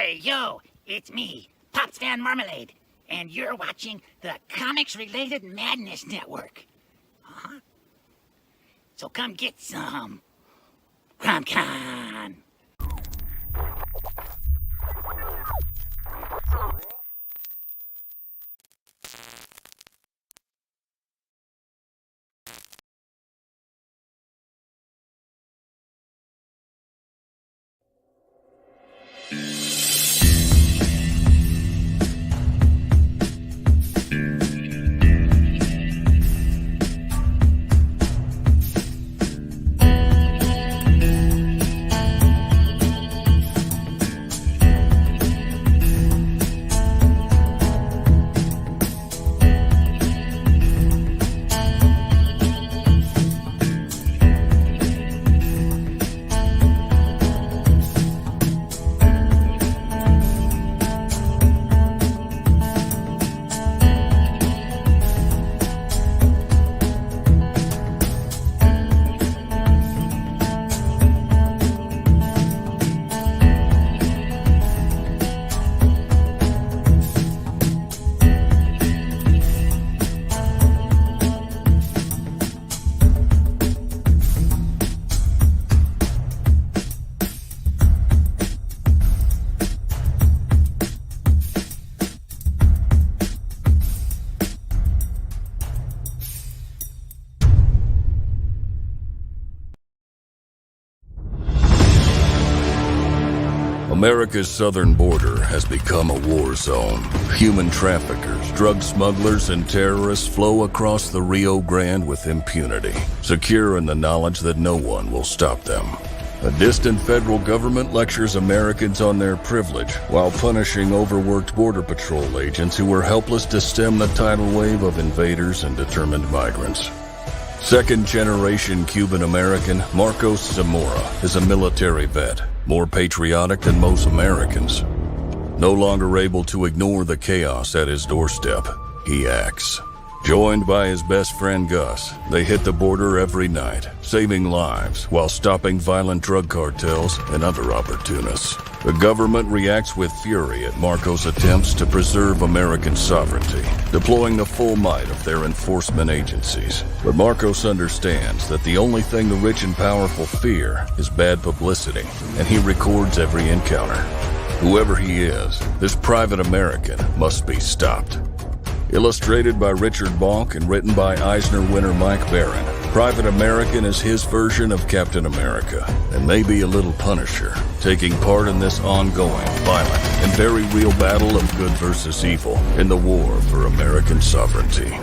Hey, yo, it's me, Pops Van Marmalade, and you're watching the Comics-Related Madness Network. So come get some CromCon. America's southern border has become a war zone. Human traffickers, drug smugglers, and terrorists flow across the Rio Grande with impunity, secure in the knowledge that no one will stop them. A distant federal government lectures Americans on their privilege while punishing overworked Border Patrol agents who were helpless to stem the tidal wave of invaders and determined migrants. Second-generation Cuban-American Marcos Zamora is a military vet, more patriotic than most Americans. No longer able to ignore the chaos at his doorstep, he acts. Joined by his best friend Gus, they hit the border every night, saving lives while stopping violent drug cartels and other opportunists. The government reacts with fury at Marcos' attempts to preserve American sovereignty, deploying the full might of their enforcement agencies. But Marcos understands that the only thing the rich and powerful fear is bad publicity, and he records every encounter. Whoever he is, this private American must be stopped. Illustrated by Richard Bonk and written by Eisner winner Mike Barron, Private American is his version of Captain America, and maybe a little Punisher, taking part in this ongoing, violent, and very real battle of good versus evil in the war for American sovereignty.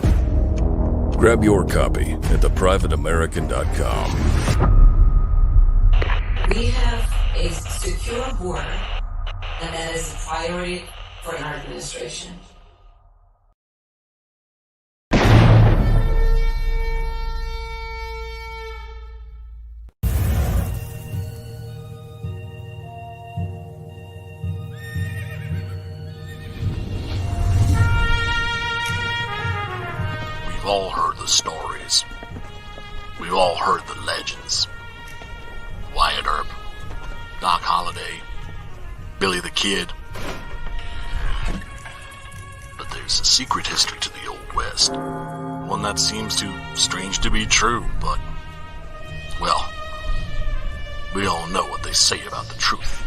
Grab your copy at theprivateamerican.com. We have a secure border, and that is a priority for our administration. We've all heard the stories. We've all heard the legends. Wyatt Earp, Doc Holliday, Billy the Kid. But there's a secret history to the Old West. One that seems too strange to be true, but, well, we all know what they say about the truth.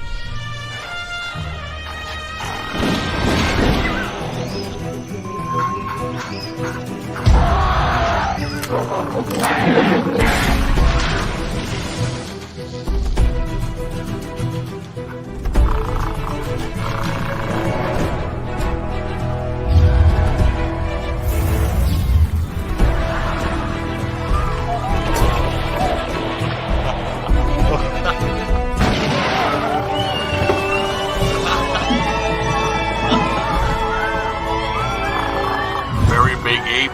Very big ape,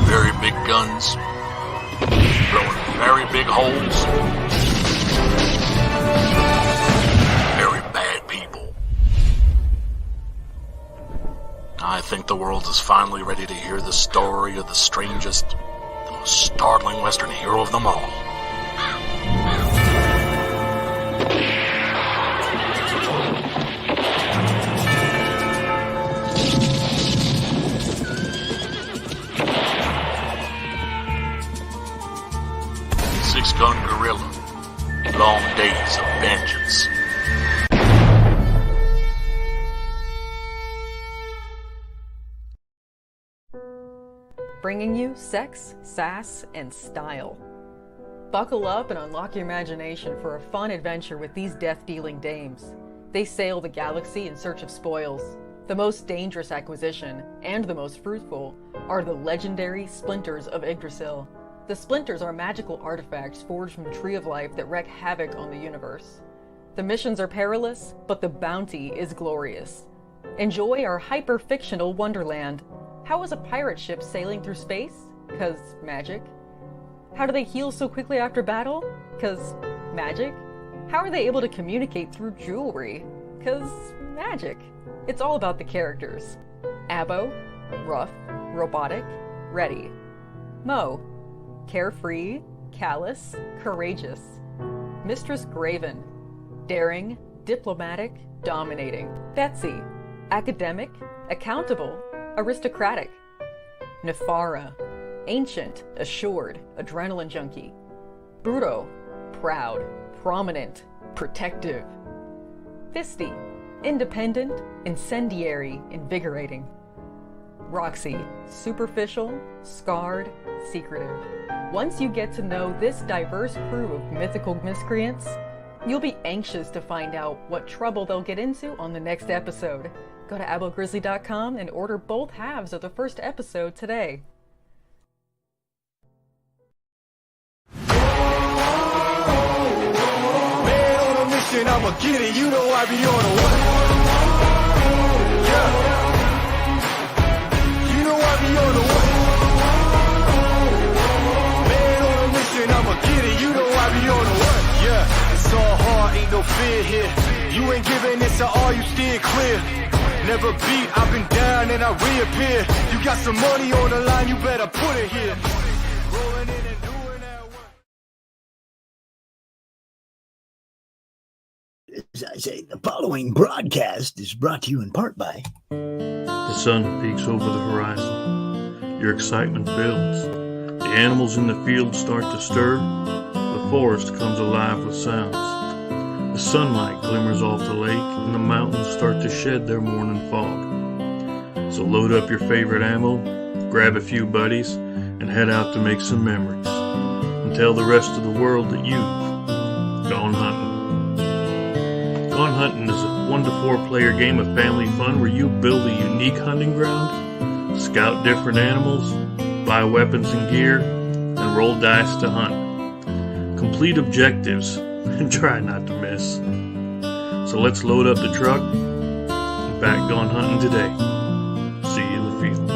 very big guns, blowing very big holes, very bad people. I think the world is finally ready to hear the story of the strangest, the most startling Western hero of them all. days of vengeance. Bringing you sex, sass, and style. Buckle up and unlock your imagination for a fun adventure with these death-dealing dames. They sail the galaxy in search of spoils. The most dangerous acquisition, and the most fruitful, are the legendary Splinters of Yggdrasil. The Splinters are magical artifacts forged from the Tree of Life that wreak havoc on the universe. The missions are perilous, but the bounty is glorious. Enjoy our hyper-fictional wonderland. How is a pirate ship sailing through space? 'Cause magic. How do they heal so quickly after battle? 'Cause magic. How are they able to communicate through jewelry? 'Cause magic. It's all about the characters. Abo, rough, robotic, ready. Mo, carefree, callous, courageous. Mistress Graven, daring, diplomatic, dominating. Betsy, academic, accountable, aristocratic. Nefara, ancient, assured, adrenaline junkie. Bruto, proud, prominent, protective. Fisty, independent, incendiary, invigorating. Roxy, superficial, scarred, secretive. Once you get to know this diverse crew of mythical miscreants, you'll be anxious to find out what trouble they'll get into on the next episode. Go to abogrizzly.com and order both halves of the first episode today. Man on a mission, I'ma get it. You know I be on a what? Yeah. You know I be on a what? Man on a mission, I'ma get it. You know I be on a what? Yeah. It's all hard, ain't no fear here. You ain't giving this to all, you steer clear. Never beat, I've been down and I reappear. You got some money on the line, you better put it here. Rolling in and doing that work. As I say, the following broadcast is brought to you in part by... The sun peeks over the horizon. Your excitement builds. The animals in the field start to stir. The forest comes alive with sounds. The sunlight glimmers off the lake, and the mountains start to shed their morning fog. So load up your favorite ammo, grab a few buddies, and head out to make some memories. And tell the rest of the world that you've gone hunting. Gone Hunting is a 1 to 4 player game of family fun where you build a unique hunting ground, scout different animals, buy weapons and gear, and roll dice to hunt. Complete objectives and try not to miss. So let's load up the truck and back Gone Hunting today. See you in the field.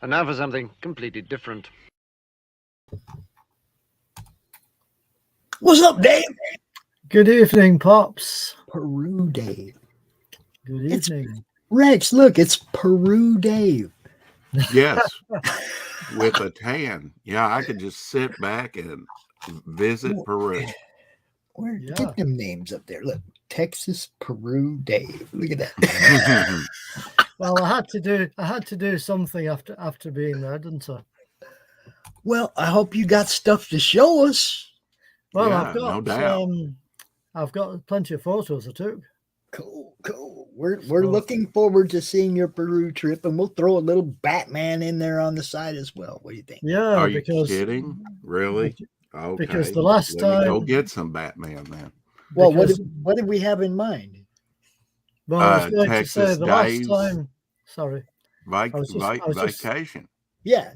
And now for something completely different. What's up, Dave? Good evening, Pops. Peru Dave. Good evening. Rex, look, it's Peru Dave. Yes, with a tan. Yeah, I could just sit back and visit Peru. Get them names up there. Look, Texas Peru Dave. Look at that. Well, I had to do something after being there, didn't I? Well, I hope you got stuff to show us. Well, Yeah, no doubt. I've got plenty of photos I took. Cool. We're looking forward to seeing your Peru trip, and we'll throw a little Batman in there on the side as well. What do you think? Yeah, Are you kidding? Really? Okay. Because the last Let me time, go get some Batman, man. Well, what did we have in mind? Well, I was going Texas to say the Dave's last time. Sorry. vacation. Yeah.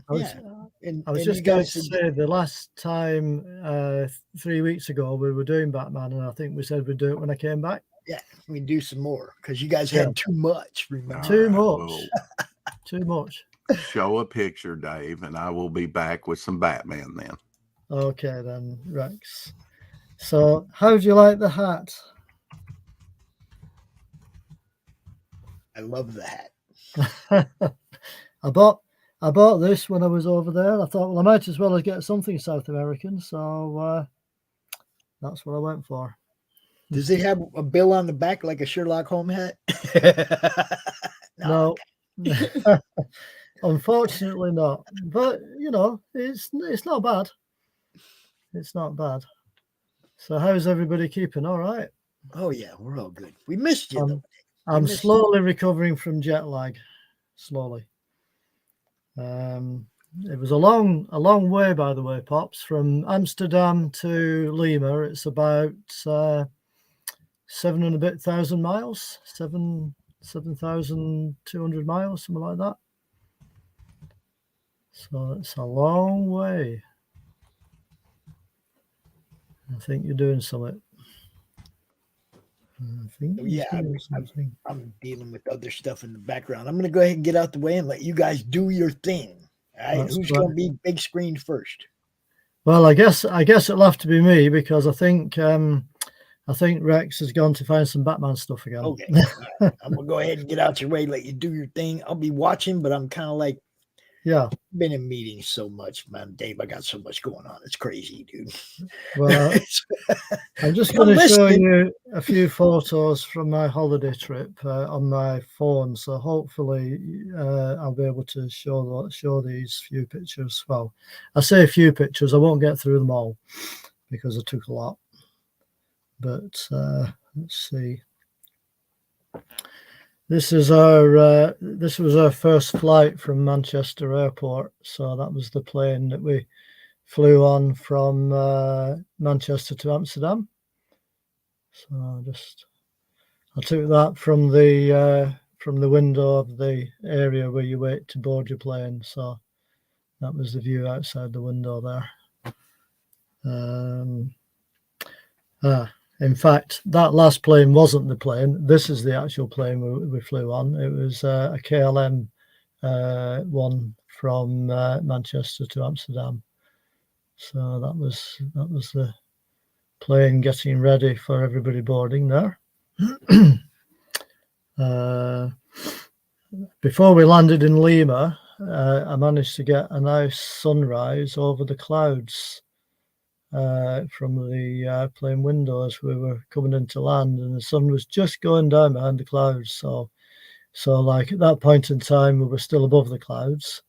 And I was and just you going guys to should- say the last time 3 weeks ago we were doing Batman, and I think we said we'd do it when I came back. yeah, we do some more because you guys Yeah. had too much. Remember? Too All right, much. Too much. show a picture, Dave, and I will be back with some Batman then. Okay then, Rex. So, how do you like the hat? I love the hat. I bought this when I was over there. I thought, well, I might as well get something South American, so that's what I went for. Does it have a bill on the back like a Sherlock Holmes hat? No. Unfortunately not. But you know, it's not bad. It's not bad. So how's everybody keeping? All right. Oh yeah, we're all good. We missed you though. I'm missed slowly recovering from jet lag. Slowly. It was a long way, by the way, Pops, from Amsterdam to Lima. It's about 7 and a bit thousand miles, 7,200 miles, something like that. So it's a long way. I think you're doing something. Yeah, I'm dealing with other stuff in the background. I'm going to go ahead and get out the way and let you guys do your thing. All right, That's who's right. going to be big screen first? Well, I guess it'll have to be me because I think Rex has gone to find some Batman stuff again. Okay, yeah, I'm going to go ahead and get out your way, let you do your thing. I'll be watching, but I'm kind of like, yeah, been in meetings so much, man. Dave, I got so much going on. It's crazy, dude. Well, I'm just going to show you a few photos from my holiday trip on my phone. So hopefully I'll be able to show these few pictures. Well, I say a few pictures. I won't get through them all because I took a lot. But let's see. This was our first flight from Manchester Airport. So that was the plane that we flew on from Manchester to Amsterdam. So I took that from the window of the area where you wait to board your plane. So that was the view outside the window there. In fact, that last plane wasn't the plane. This is the actual plane we flew on. It was a KLM one from Manchester to Amsterdam. So that was the plane getting ready for everybody boarding there. Before we landed in Lima, I managed to get a nice sunrise over the clouds from the plane window as we were coming into land, and the sun was just going down behind the clouds. So like at that point in time, we were still above the clouds.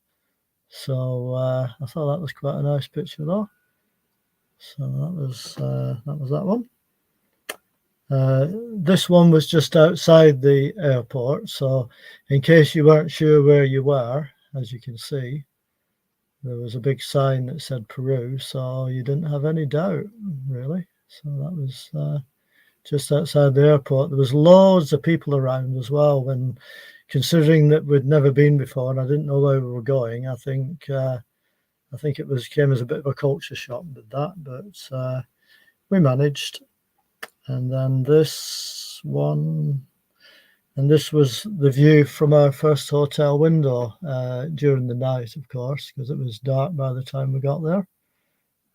So I thought that was quite a nice picture, though. So that was that one. This one was just outside the airport. So in case you weren't sure where you were, as you can see, there was a big sign that said Peru, so you didn't have any doubt, really. So that was just outside the airport. There was loads of people around as well. When considering that we'd never been before and I didn't know where we were going, I think it came as a bit of a culture shock with that, but we managed. And then this one. And this was the view from our first hotel window during the night, of course, because it was dark by the time we got there.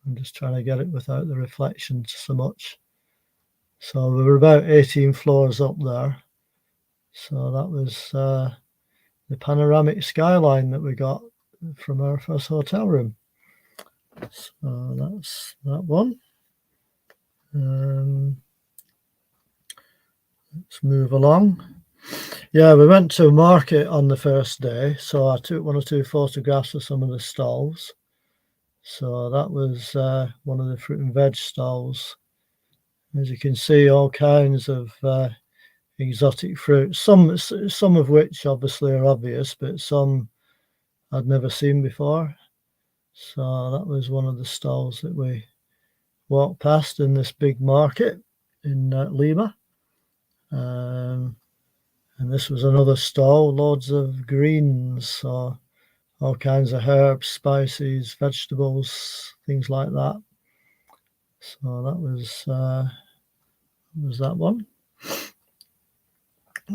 I'm just trying to get it without the reflections so much. So we were about 18 floors up there. So that was the panoramic skyline that we got from our first hotel room. So that's that one. Let's move along. Yeah, we went to a market on the first day, so I took 1 or 2 photographs of some of the stalls. So that was one of the fruit and veg stalls. As you can see, all kinds of exotic fruits, some of which obviously are obvious, but some I'd never seen before. So that was one of the stalls that we walked past in this big market in Lima. And this was another stall, loads of greens, so all kinds of herbs, spices, vegetables, things like that. So that was that one.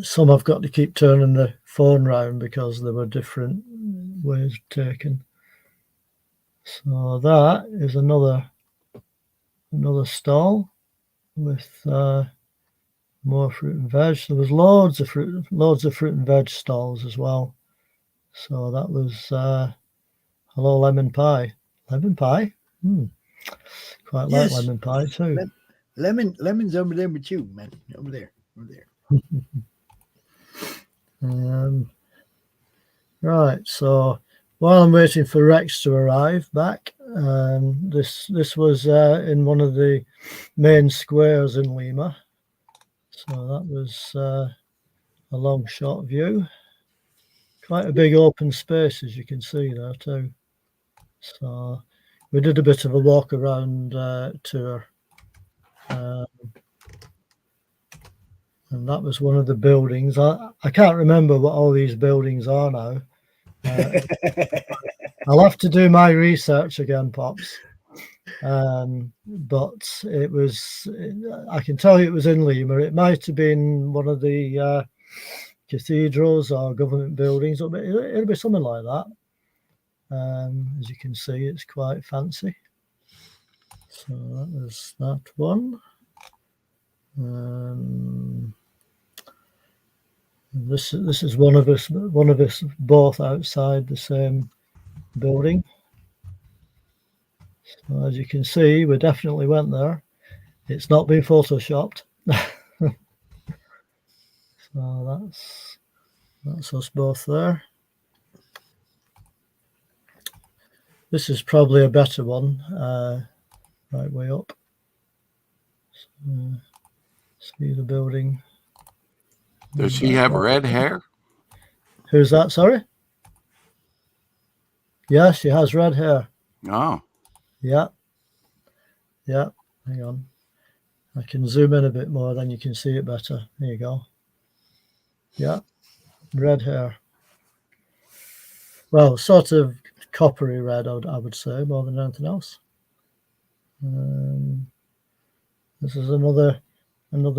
Some I've got to keep turning the phone round because there were different ways taken. So that is another stall with more fruit and veg. There was loads of fruit and veg stalls as well. So that was hello lemon pie. Lemon pie? Quite Yes. like lemon pie too. Lemon's over there with you, man. Over there. Right, so while I'm waiting for Rex to arrive back, this was in one of the main squares in Lima. So that was a long shot view. Quite a big open space, as you can see there too. So we did a bit of a walk around tour. And that was one of the buildings. I can't remember what all these buildings are now. I'll have to do my research again, Pops. But it was, I can tell you it was in Lima. It might have been one of the cathedrals or government buildings. It'll be something like that. As you can see, it's quite fancy. So that was that one. This is one of us both outside the same building. So as you can see, we definitely went there. It's not been photoshopped. So that's us both there. This is probably a better one, right way up. So, see the building. Does she have red hair? Who's that, sorry? Yeah, she has red hair. Oh. Yeah. Yeah, hang on. I can zoom in a bit more, then you can see it better. There you go. Yeah, red hair. Well, sort of coppery red, I would say, more than anything else. This is another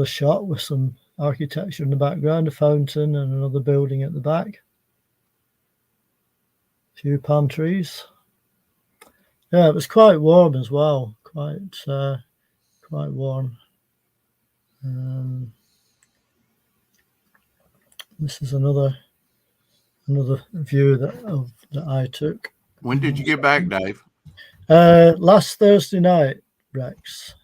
shot with some architecture in the background, a fountain and another building at the back. A few palm trees. Yeah, it was quite warm as well. Quite warm. This is another view that I took. When did you get back, Dave? Last Thursday night, Rex.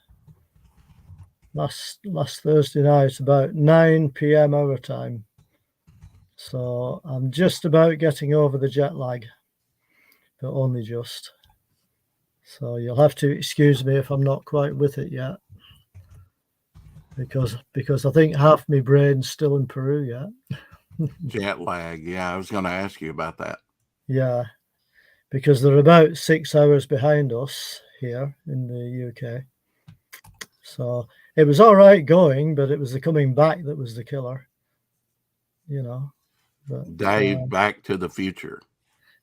Last Thursday night, about 9 p.m. our time. So I'm just about getting over the jet lag, but only just. So you'll have to excuse me if I'm not quite with it yet, because I think half my brain's still in Peru yet. Jet lag. Yeah, I was going to ask you about that. Yeah, because they're about 6 hours behind us here in the UK. So it was all right going, but it was the coming back that was the killer, you know. But, Dave, Back to the Future.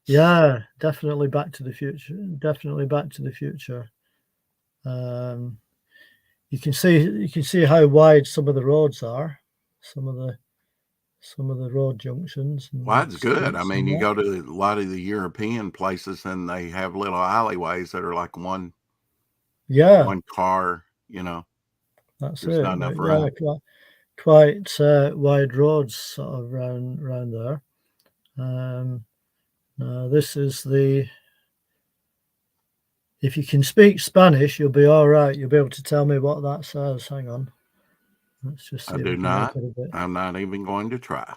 Yeah, definitely Back to the Future. Definitely Back to the Future. You can see how wide some of the roads are. Some of the road junctions. Well, that's good. I mean, you go to a lot of the European places and they have little alleyways that are like one car, you know. That's There's it. not enough room. Yeah, quite wide roads sort of round there. Now this is if you can speak Spanish, you'll be all right. You'll be able to tell me what that says. Hang on. Let's just see. I do not. I'm not even going to try.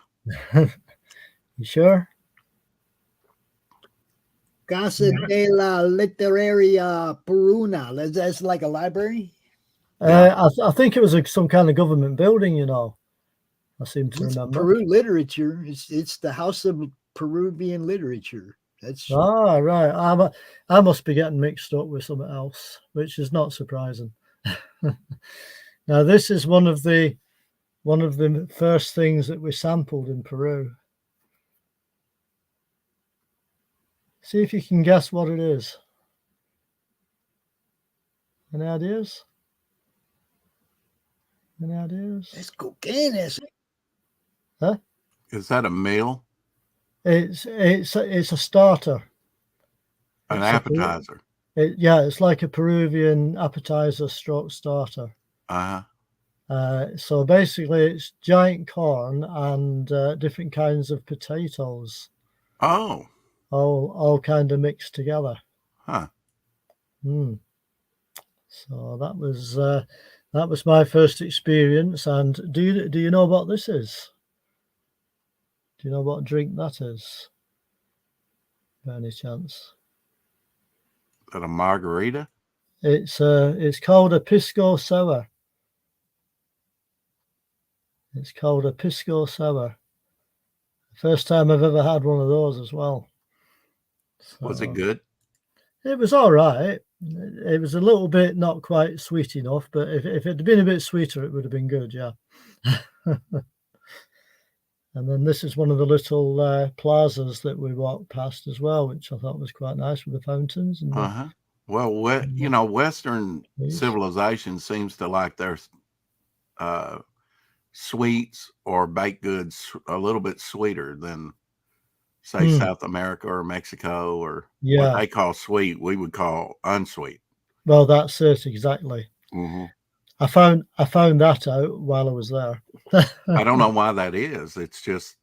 You sure? Casa de la Literaria Peruna. That's like a library? I think it was some kind of government building, you know. I seem to remember. Peru literature. It's the House of Peruvian Literature. That's right. I must be getting mixed up with something else, which is not surprising. Now, this is one of the first things that we sampled in Peru. See if you can guess what it is. Any ideas? Any ideas? It's cocaine, is it? Huh? Is that a meal? It's a starter. An It's appetizer. It's like a Peruvian appetizer stroke starter. So basically, it's giant corn and different kinds of potatoes. Oh. All kind of mixed together. Huh. So that was my first experience. And do you know what this is? Do you know what drink that is? By any chance? Is that a margarita? It's called a pisco sour. It's called a pisco sour. First time I've ever had one of those as well. So, was it good? It was all right. It was a little bit not quite sweet enough, but if it had been a bit sweeter, it would have been good, yeah. And then this is one of the little plazas that we walked past as well, which I thought was quite nice with the fountains. And well, Western civilization seems to like their sweets or baked goods a little bit sweeter than, say, South America or Mexico, or what they call sweet, we would call unsweet. Well, that's it, exactly. I found that out while I was there. I don't know why that is. It's just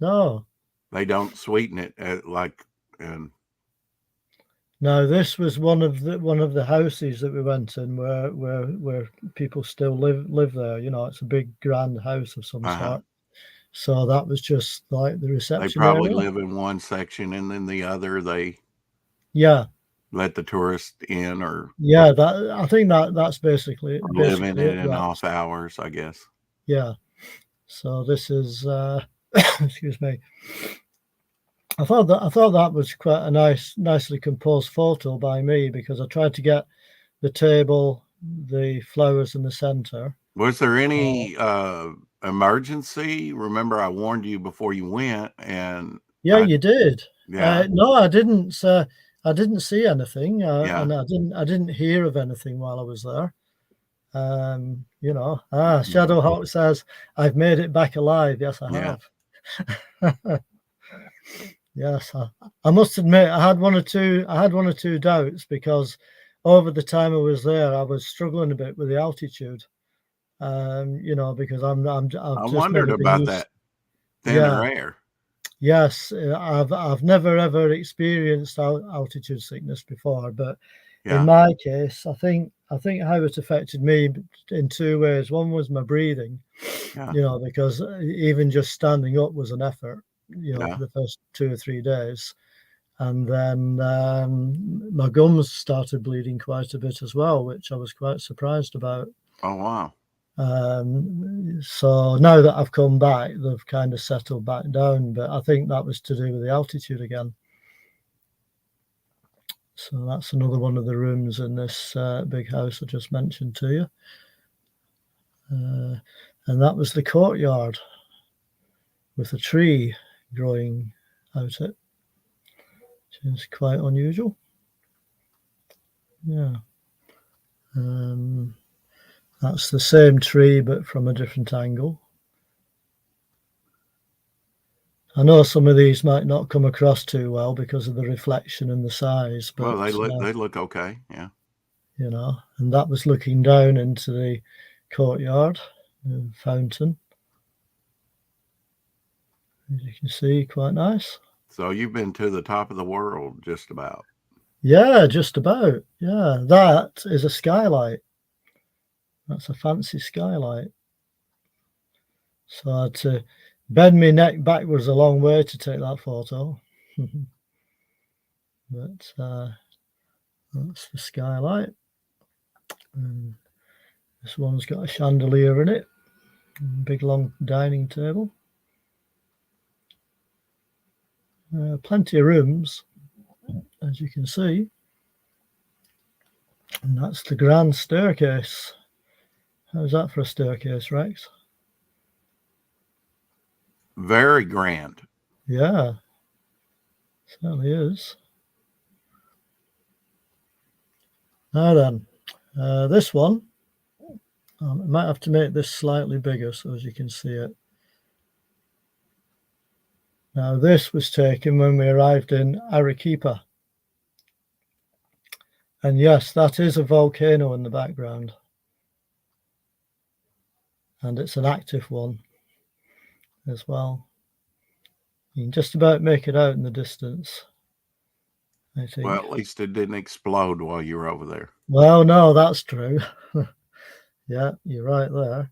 they don't sweeten it No, this was one of the houses that we went in where people still live there. You know, it's a big grand house of some sort. So that was just like the reception. They probably live in one section, and then the other they let the tourist in, or I think that's basically it. Live in it in off hours, I guess. Yeah. So this is excuse me. I thought that was quite a nicely composed photo by me, because I tried to get the table, the flowers in the center. Was there any emergency? Remember, I warned you before you went, and you did. Yeah. No, I didn't. I didn't see anything, and I didn't hear of anything while I was there. You know, Shadowhawk says, "I've made it back alive." Yes, I have. Yes, I must admit, I had one or two doubts, because over the time I was there, I was struggling a bit with the altitude. You know, because I wondered about that thinner air. Yes, I've never ever experienced altitude sickness before, but in my case, I think how it affected me in two ways. One was my breathing, you know, because even just standing up was an effort, you know, for the first 2 or 3 days. And then my gums started bleeding quite a bit as well, which I was quite surprised about. Oh, wow. So now that I've come back, they've kind of settled back down, but I think that was to do with the altitude again. So that's another one of the rooms in this big house I just mentioned to you. And that was the courtyard with a tree growing out it, which is quite unusual. Yeah. That's the same tree, but from a different angle. I know some of these might not come across too well because of the reflection and the size, but well, they look okay, yeah. You know, and that was looking down into the courtyard, the fountain. As you can see, quite nice. So you've been to the top of the world, just about. Yeah, just about. Yeah, that is a skylight. That's a fancy skylight. So I had to bend my neck backwards a long way to take that photo. But that's the skylight. And this one's got a chandelier in it. Big long dining table. Plenty of rooms, as you can see. And that's the grand staircase. How's that for a staircase, Rex? Very grand. Yeah. Certainly is. Now then, this one, I might have to make this slightly bigger so as you can see it. Now this was taken when we arrived in Arequipa. And yes, that is a volcano in the background. And it's an active one as well. You can just about make it out in the distance, I think. Well, at least it didn't explode while you were over there. Well, no, that's true. Yeah, you're right there.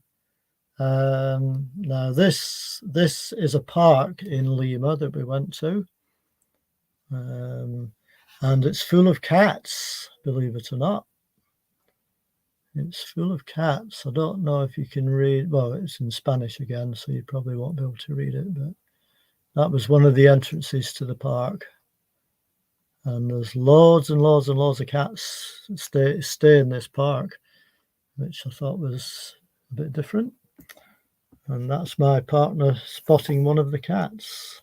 Now this is a park in Lima that we went to. And it's full of cats, believe it or not. It's full of cats. I don't know if you can read, well, it's in Spanish again, so you probably won't be able to read it, but that was one of the entrances to the park. And there's loads and loads and loads of cats stay in this park, which I thought was a bit different. And that's my partner spotting one of the cats.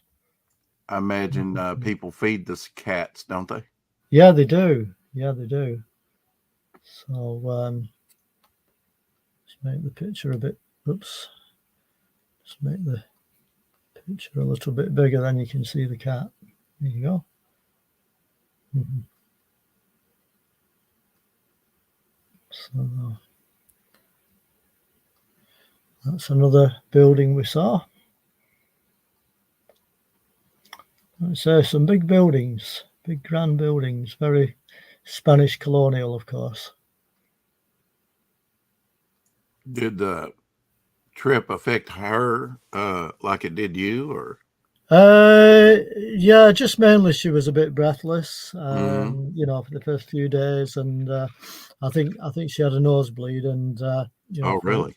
I imagine people feed the cats, don't they? Yeah, they do. Yeah, they do. So let's make the picture a bit, oops. Let's make the picture a little bit bigger, then you can see the cat. There you go. So that's another building we saw. So some big buildings, big grand buildings, very Spanish colonial, of course. Did the trip affect her like it did you, or? Yeah, just mainly she was a bit breathless, you know, for the first few days, and I think she had a nosebleed, and you know, really?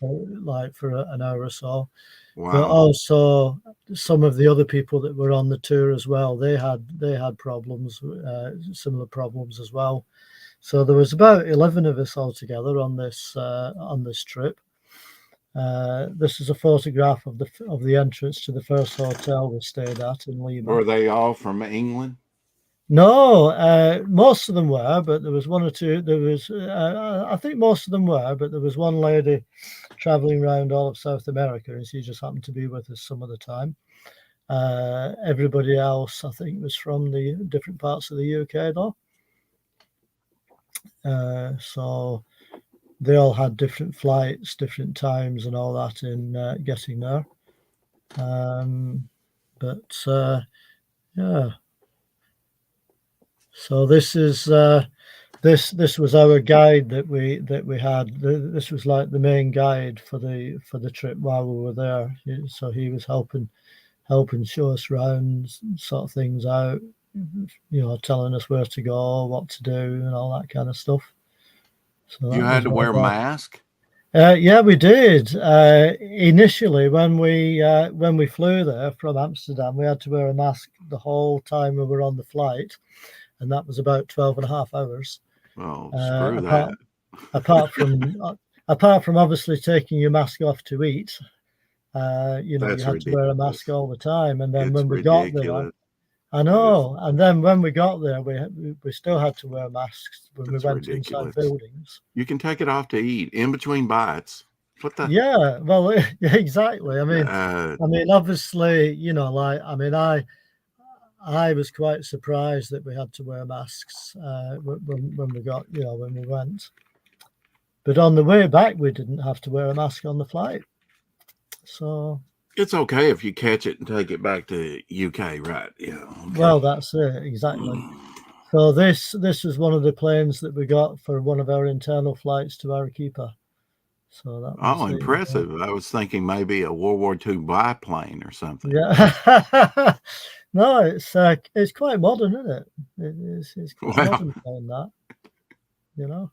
for an hour or so. Wow. But also some of the other people that were on the tour as well, they had problems, similar problems as well. So there was about 11 of us altogether on this trip. This is a photograph of the entrance to the first hotel we stayed at in Lima. Were they all from England? No, most of them were, but there was one or two. There was, I think most of them were, but there was one lady traveling around all of South America, and she just happened to be with us some of the time. Everybody else, I think, was from the different parts of the UK, though. So they all had different flights, different times, and all that in getting there. Yeah. So this is this was our guide that we had. This was like the main guide for the trip while we were there. So he was helping show us around, sort things out, you know, telling us where to go, what to do, and all that kind of stuff. So you had to wear a mask? Yeah, we did. Initially, when we flew there from Amsterdam, we had to wear a mask the whole time we were on the flight, and that was about 12.5 hours. Oh, screw that. Apart from obviously taking your mask off to eat, you know, That's you had to wear a mask all the time. And then when we got there, I know. And then when we got there, we still had to wear masks when we went inside buildings. You can take it off to eat in between bites. What the? Yeah, well, exactly. I mean, obviously, you know, like, I mean, I was quite surprised that we had to wear masks when we got, you know, when we went. But on the way back, we didn't have to wear a mask on the flight. So it's okay if you catch it and take it back to UK, right? Yeah. Okay. Well, that's it, exactly. So this was one of the planes that we got for one of our internal flights to Arequipa. So that was impressive. I was thinking maybe a World War II biplane or something. Yeah. No, it's quite modern, isn't it? It's quite modern plane, that, you know.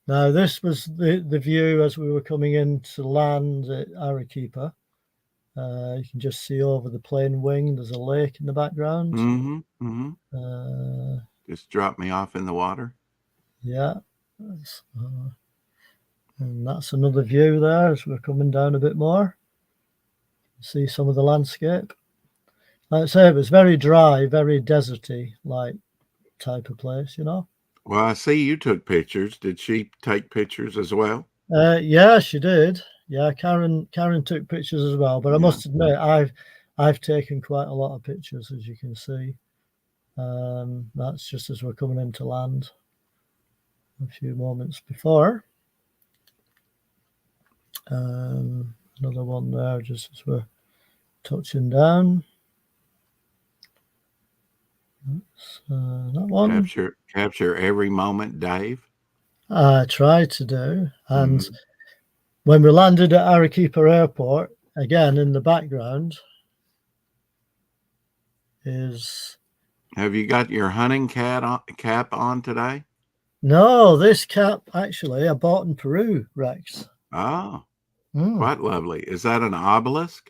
Now this was the view as we were coming into land at Arequipa. You can just see over the plane wing. There's a lake in the background. Just drop me off in the water. Yeah. And that's another view there as we're coming down a bit more. See some of the landscape. Like I say, it was very dry, very deserty, like type of place, you know. Well, I see you took pictures. Did she take pictures as well? Yeah, she did. Yeah, Karen took pictures as well. But I must admit, I've taken quite a lot of pictures, as you can see. That's just as we're coming into land a few moments before. Another one there, just as we're touching down. That's that one. Capture every moment, Dave. I tried to do, and when we landed at Arequipa Airport, again in the background is. Have you got your hunting cap on today? No, this cap actually I bought in Peru, Rex. Oh, quite lovely. Is that an obelisk?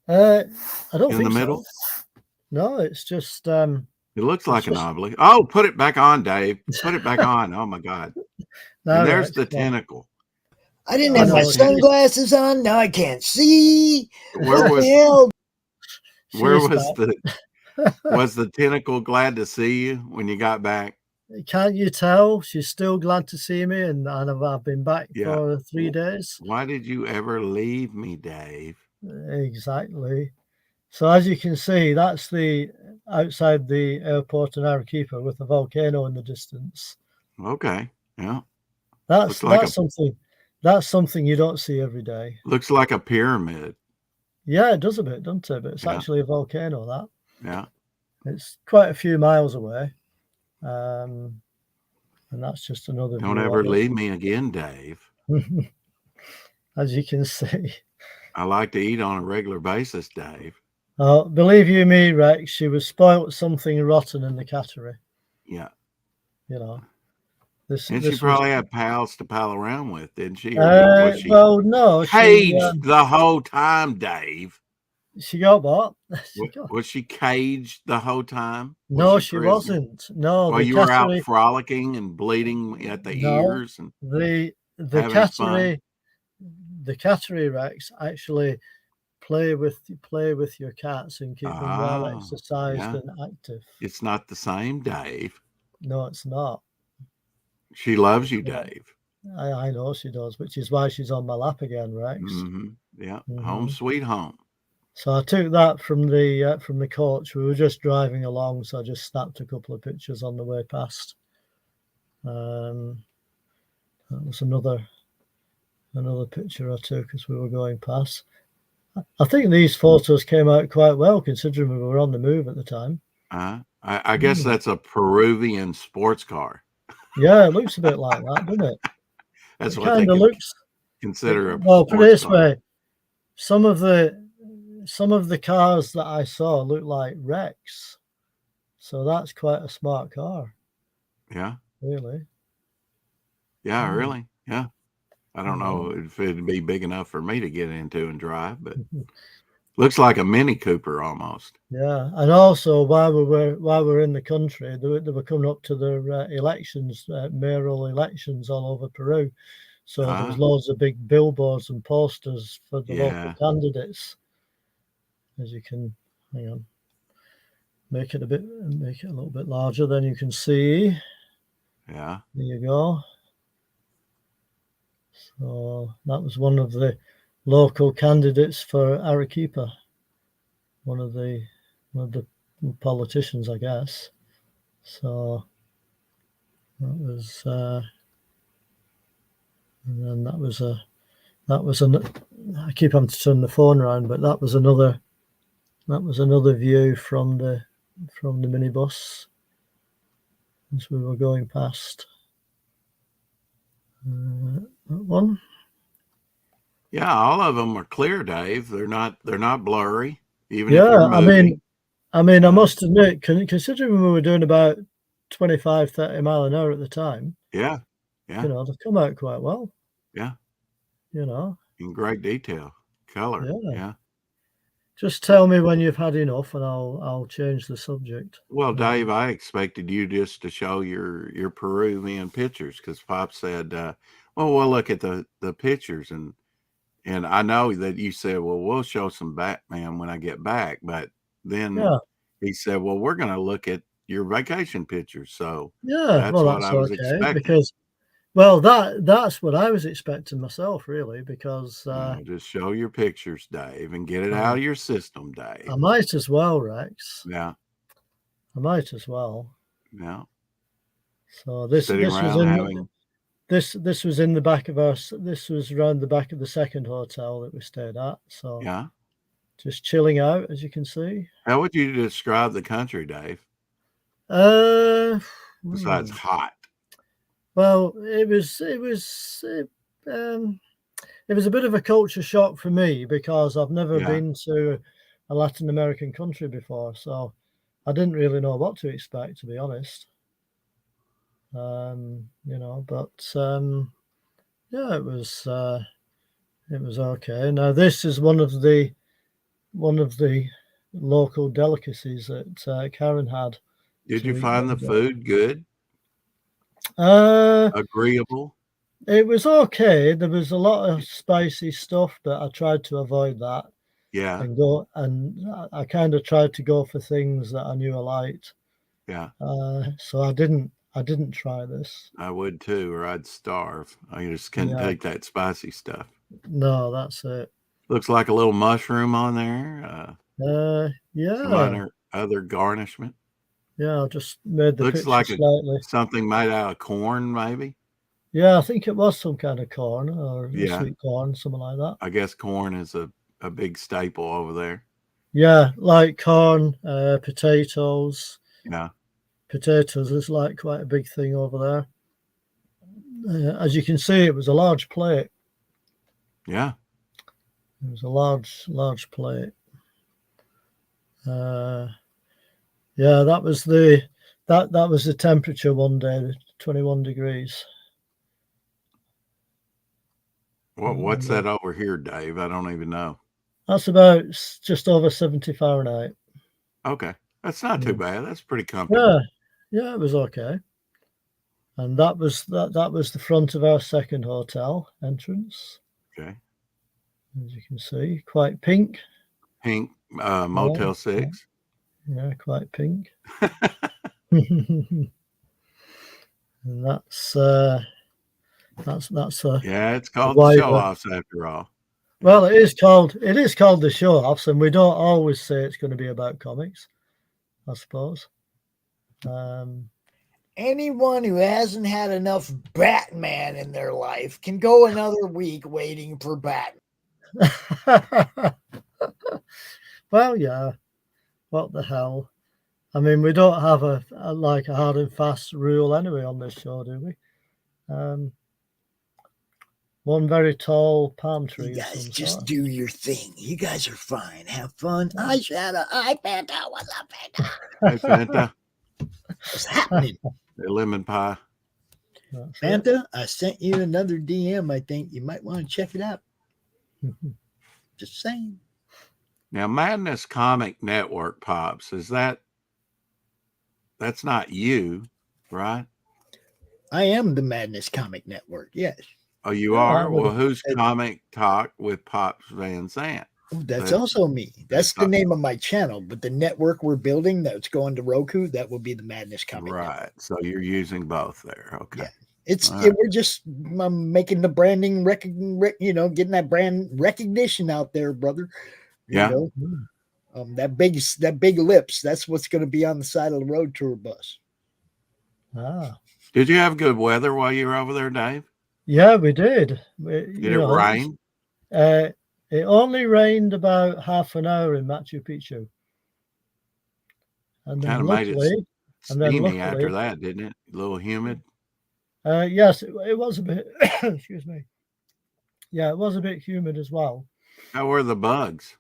I don't in think the middle. So. No, it's just. It looks like an obelisk. Oh, put it back on, Dave. Put it back on. Oh my God! And there's the tentacle. I didn't have my sunglasses on. Now I can't see. Where was was the tentacle glad to see you when you got back? Can't you tell? She's still glad to see me, and I've been back for 3 days. Why did you ever leave me, Dave? Exactly. So as you can see, that's the outside the airport in Arequipa with the volcano in the distance. Okay. Yeah. That's something you don't see every day. Looks like a pyramid. Yeah, it does a bit, doesn't it? But it's actually a volcano, that. Yeah. It's quite a few miles away. And that's just another. Don't ever leave me again, Dave. As you can see. I like to eat on a regular basis, Dave. Oh, believe you me, Rex, she was spoilt something rotten in the cattery. Yeah. You know. She probably had pals to pal around with, didn't she? Well, no. Caged the whole time, Dave. She got what? Was she caged the whole time? No, she wasn't. No. Well, you were out frolicking and bleeding at the ears. And the cattery, Rex, actually play with your cats and keep them well exercised and active. It's not the same, Dave. No, it's not. She loves you, Dave. I know she does, which is why she's on my lap again, Rex. Yeah, home sweet home. So I took that from the coach. We were just driving along, so I just snapped a couple of pictures on the way past. That was another picture I took as we were going past. I think these photos came out quite well, considering we were on the move at the time. I guess that's a Peruvian sports car. Yeah, it looks a bit like that, doesn't it? That's it what they consider a well, put it this car. way, some of the cars that I saw look like Rex, so that's quite a smart car. Yeah. Really. Yeah, really. Yeah. I don't know if it'd be big enough for me to get into and drive, but looks like a Mini Cooper almost. Yeah, and also while we're in the country, they were coming up to the elections, mayoral elections all over Peru. So there was loads of big billboards and posters for the local candidates. As you can, hang on, make it a little bit larger, then you can see. Yeah. There you go. So that was one of the local candidates for Arequipa. One of the politicians, I guess. So that was, and then that was I keep having to turn the phone around, but that was another view from the minibus as we were going past. That one. Yeah, all of them are clear, Dave. They're not blurry. Even yeah, if you're moving. I mean, I must admit, considering we were doing about 25, 30 mile an hour at the time. Yeah. You know, they've come out quite well. Yeah. You know. In great detail, color. Yeah. Just tell me when you've had enough, and I'll change the subject. Well, Dave, I expected you just to show your Peruvian pictures because Pop said, "Well, we'll look at the pictures," and I know that you said, "Well, we'll show some Batman when I get back," but then he said, well, we're going to look at your vacation pictures. So yeah, that's what I was expecting. Because, well, that's what I was expecting myself, really, because just show your pictures, Dave, and get it out of your system, Dave. I might as well, Rex. Yeah. I might as well. Yeah. So this was in the back of us. This was around the back of the second hotel that we stayed at. So yeah, just chilling out, as you can see. How would you describe the country, Dave? Besides hot. Well, it was a bit of a culture shock for me because I've never been to a Latin American country before, so I didn't really know what to expect, to be honest. You know, but yeah, it was okay. Now this is one of the local delicacies that Karen had. Did you find the food good? Agreeable? It was okay. There was a lot of spicy stuff, but I tried to avoid that. Yeah. And I kind of tried to go for things that I knew I liked. Yeah. So I didn't try this. I would too, or I'd starve. I just couldn't take that spicy stuff. No, that's it. Looks like a little mushroom on there. Yeah. Some other garnishment. Yeah, I just made the Looks picture like slightly. Something made out of corn, maybe. Yeah, I think it was some kind of corn or sweet corn, something like that. I guess corn is a big staple over there. Yeah, like corn, potatoes. Yeah. Potatoes is like quite a big thing over there. As you can see, it was a large plate. Yeah. It was a large plate. Yeah, that was the temperature one day, 21 degrees. What's that over here, Dave? I don't even know. That's about just over 70 Fahrenheit. Okay. That's not too bad. That's pretty comfortable. Yeah, it was okay. And that was the front of our second hotel entrance. Okay. As you can see, quite pink. Pink, Motel 6. Yeah, quite pink. And that's it's called the show offs after all. Well, it is called the show offs, and we don't always say it's going to be about comics, I suppose. Anyone who hasn't had enough Batman in their life can go another week waiting for Batman. Well, yeah. What the hell? I mean, we don't have a hard and fast rule anyway on this show, do we? One very tall palm tree. You guys just do your thing. You guys are fine. Have fun. Hi, Shadow. Hi, Fanta. What's up, Fanta? Hi, Fanta. What's happening? The lemon pie. Fanta, I sent you another DM. I think you might want to check it out. Just saying. Now, Madness Comic Network, Pops, that's not you, right? I am the Madness Comic Network, yes. Oh, you are? Well, who's Comic Talk with Pops Van Sant? Oh, that's also me. That's the name of my channel, but the network we're building that's going to Roku, that will be the Madness Comic Network. Right, so you're using both there. Okay. Yeah. We're just making the branding, getting that brand recognition out there, brother. Yeah. You know? That big lips, that's what's going to be on the side of the road tour bus. Did you have good weather while you were over there, Dave? Yeah, we did. Did it rain? It only rained about half an hour in Machu Picchu. And then made it steamy after that, didn't it? A little humid. Yes, it was a bit. Excuse me. Yeah, it was a bit humid as well. How were the bugs?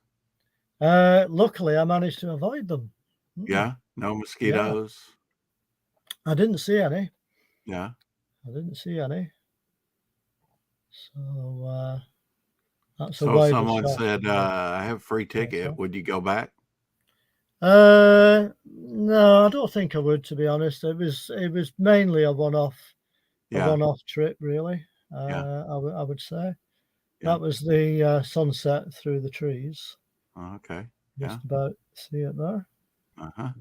Luckily, I managed to avoid them. Yeah, no mosquitoes. Yeah. I didn't see any. Yeah, I didn't see any. So that's so someone said, "I have a free ticket. Would you go back?" No, I don't think I would. To be honest, it was mainly a one-off trip, really. I would say that was the sunset through the trees. Oh, okay. Just about See it there?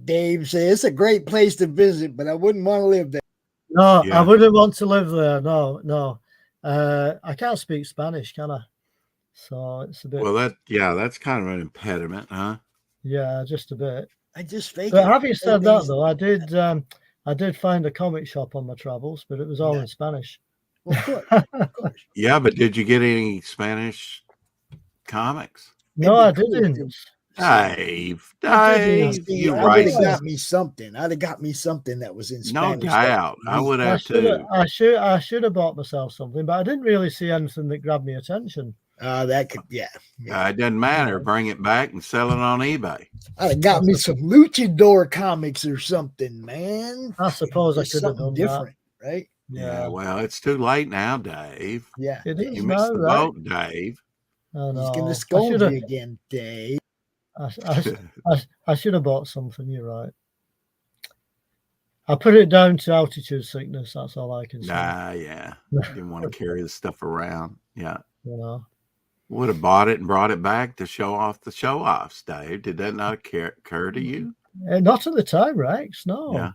Dave says it's a great place to visit, but I wouldn't want to live there. No, I wouldn't want to live there. No. I can't speak Spanish, can I? So it's a bit. Well, that's kind of an impediment, huh? Yeah, just a bit. I just fake But it. having said that, though, I did find a comic shop on my travels, but it was all in Spanish. Well, of course. Yeah, but did you get any Spanish comics? No, I didn't. Dave, You right. would have got me something. I'd have got me something that was in Spanish. No doubt. I would have too. I should have bought myself something, but I didn't really see anything that grabbed me attention. That could, yeah. It doesn't matter. Bring it back and sell it on eBay. I'd have got me some luchador comics or something, man. I suppose I could have done different, right? Yeah. Well, it's too late now, Dave. Yeah. It is you missed the right? boat, Dave. I know. He's going to scold you again, Dave. I should have bought something. You're right. I put it down to altitude sickness. That's all I can say. Yeah. Didn't want to carry the stuff around. Yeah. You know. Would have bought it and brought it back to show off the show-offs, Dave. Did that not occur to you? Not at the time, Rex. No. Yeah.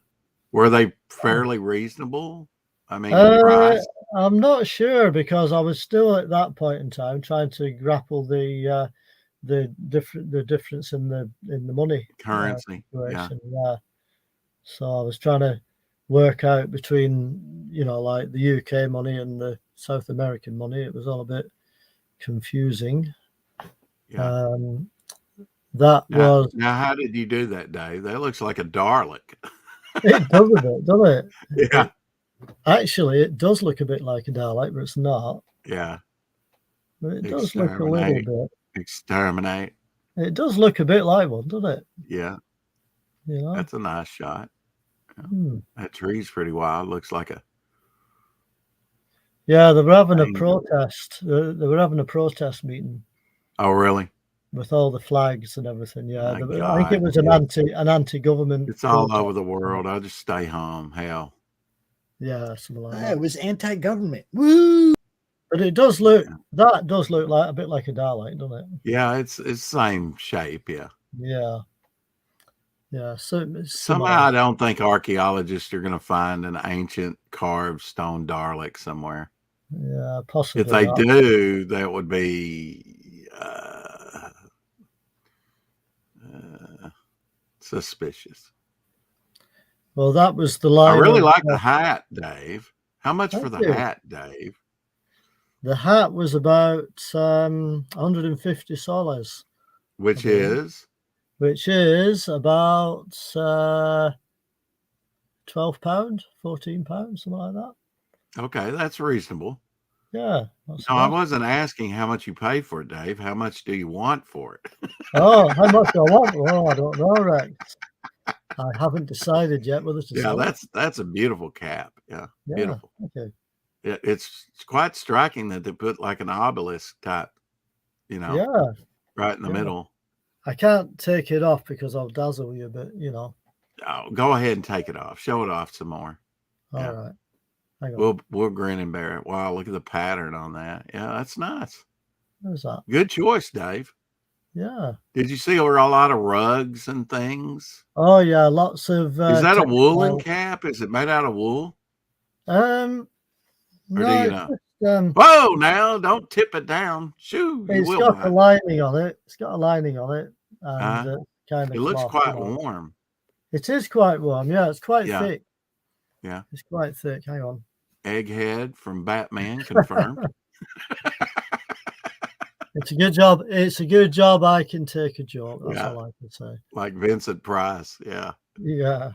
Were they fairly reasonable? I mean, price? I'm not sure because I was still at that point in time trying to grapple the difference in the money currency. Yeah. So I was trying to work out between like the UK money and the South American money. It was all a bit confusing. Yeah. Now, how did you do that, Dave? That looks like a Dalek. It does a bit, doesn't it? Yeah. Actually, it does look a bit like a Dalek, but it's not. Yeah. But it does look a little bit. Exterminate. It does look a bit like one, doesn't it? Yeah. That's a nice shot. That tree's pretty wild. Looks like a. Yeah, they were having a protest. They were having a protest meeting. Oh, really? With all the flags and everything. Yeah, I think it was an anti-government. It's all over the world. I'll just stay home. Hell. Yeah, something like that. It was anti-government. Woo! But it does look. That does look like a bit like a Dalek, doesn't it? Yeah, it's same shape. Yeah. Yeah. Yeah. So somehow I don't think archaeologists are going to find an ancient carved stone Dalek somewhere. Yeah, possibly. If they do, that would be suspicious. Well, that was the line. I really like the hat, Dave. How much for the hat, Dave? The hat was about 150 soles. Which is about £12, £14, something like that. Okay, that's reasonable. Yeah. No, I wasn't asking how much you pay for it, Dave. How much do you want for it? Oh, how much I want? Well, I don't know, Rex. I haven't decided yet whether to sell it. That's a beautiful cap. Yeah, beautiful. Okay. It's quite striking that they put like an obelisk type, right in the middle. I can't take it off because I'll dazzle you, but Oh, go ahead and take it off. Show it off some more. All right. Hang on. We'll grin and bear it. Wow, look at the pattern on that. Yeah, that's nice. Where's that? Good choice, Dave. Yeah. Did you see over a lot of rugs and things? Oh yeah, lots of. Is that a woolen cap? Is it made out of wool? No, do you know? Whoa! Now don't tip it down. Shoo! It's got a lining on it. It's got a lining on it, and kind of. It looks quite warm. It is quite warm. Yeah, it's quite thick. Yeah, it's quite thick. Hang on. Egghead from Batman confirmed. It's a good job. It's a good job I can take a joke. That's all I can say. Like Vincent Price. Yeah. Yeah.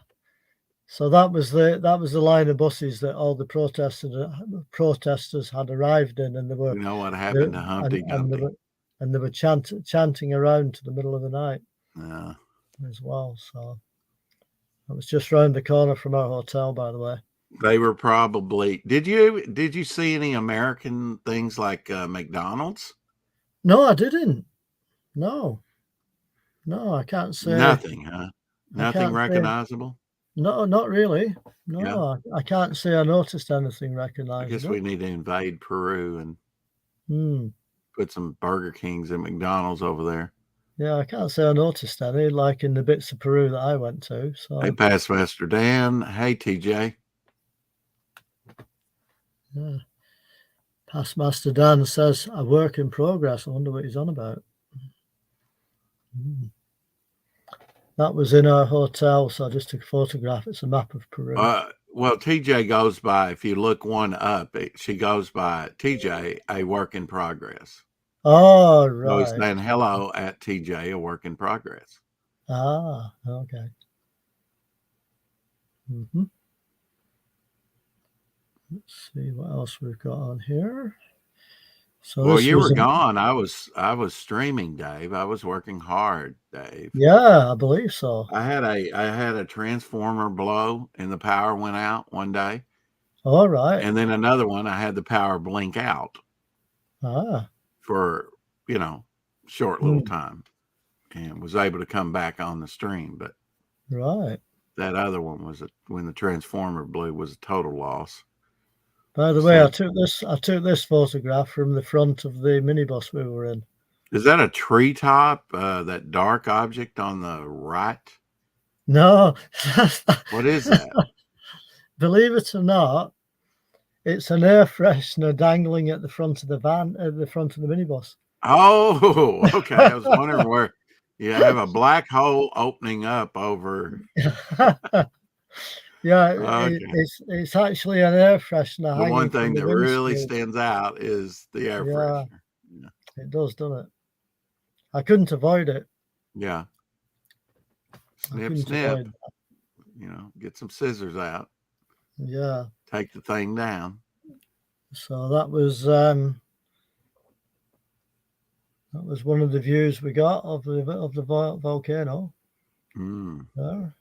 So that was the line of buses that all the protesters had arrived in, and they were. You know what happened to Humpty Dumpty? And they were chanting around to the middle of the night. Yeah. As well. So it was just round the corner from our hotel, by the way. They were probably. Did you see any American things like McDonald's? No, I didn't. No, I can't say nothing. Huh? Nothing recognizable. No, not really. No, I can't say I noticed anything recognizable. I guess we need to invade Peru and put some Burger Kings and McDonald's over there. Yeah, I can't say I noticed any, like in the bits of Peru that I went to. So Hey, Passmaster Dan. Hey, TJ. yeah. Passmaster Dan says a work in progress. I wonder what he's on about. That was in our hotel, so I just took a photograph. It's a map of Peru. Well, TJ goes by, if you look one up, she goes by TJ, a work in progress. Oh, right. So he's saying hello at TJ, a work in progress. Ah, okay. Let's see what else we've got on here. So well, you were gone. I was streaming, Dave. I was working hard, Dave. Yeah, I believe so. I had a transformer blow and the power went out one day. All right. And then another one, I had the power blink out. For, short little time, and was able to come back on the stream. But right. That other one was when the transformer blew was a total loss. By the way, I took this photograph from the front of the minibus we were in. Is that a treetop? That dark object on the right? No. What is that? Believe it or not, it's an air freshener dangling at the front of the van, at the front of the minibus. Oh, okay. I was wondering where you have a black hole opening up over. Yeah, okay. It's actually an air freshener. The one thing that really stands out is the air freshener. Yeah. It does, doesn't it? I couldn't avoid it. Yeah. Snip, snip. Get some scissors out. Yeah. Take the thing down. So that was one of the views we got of the volcano. There.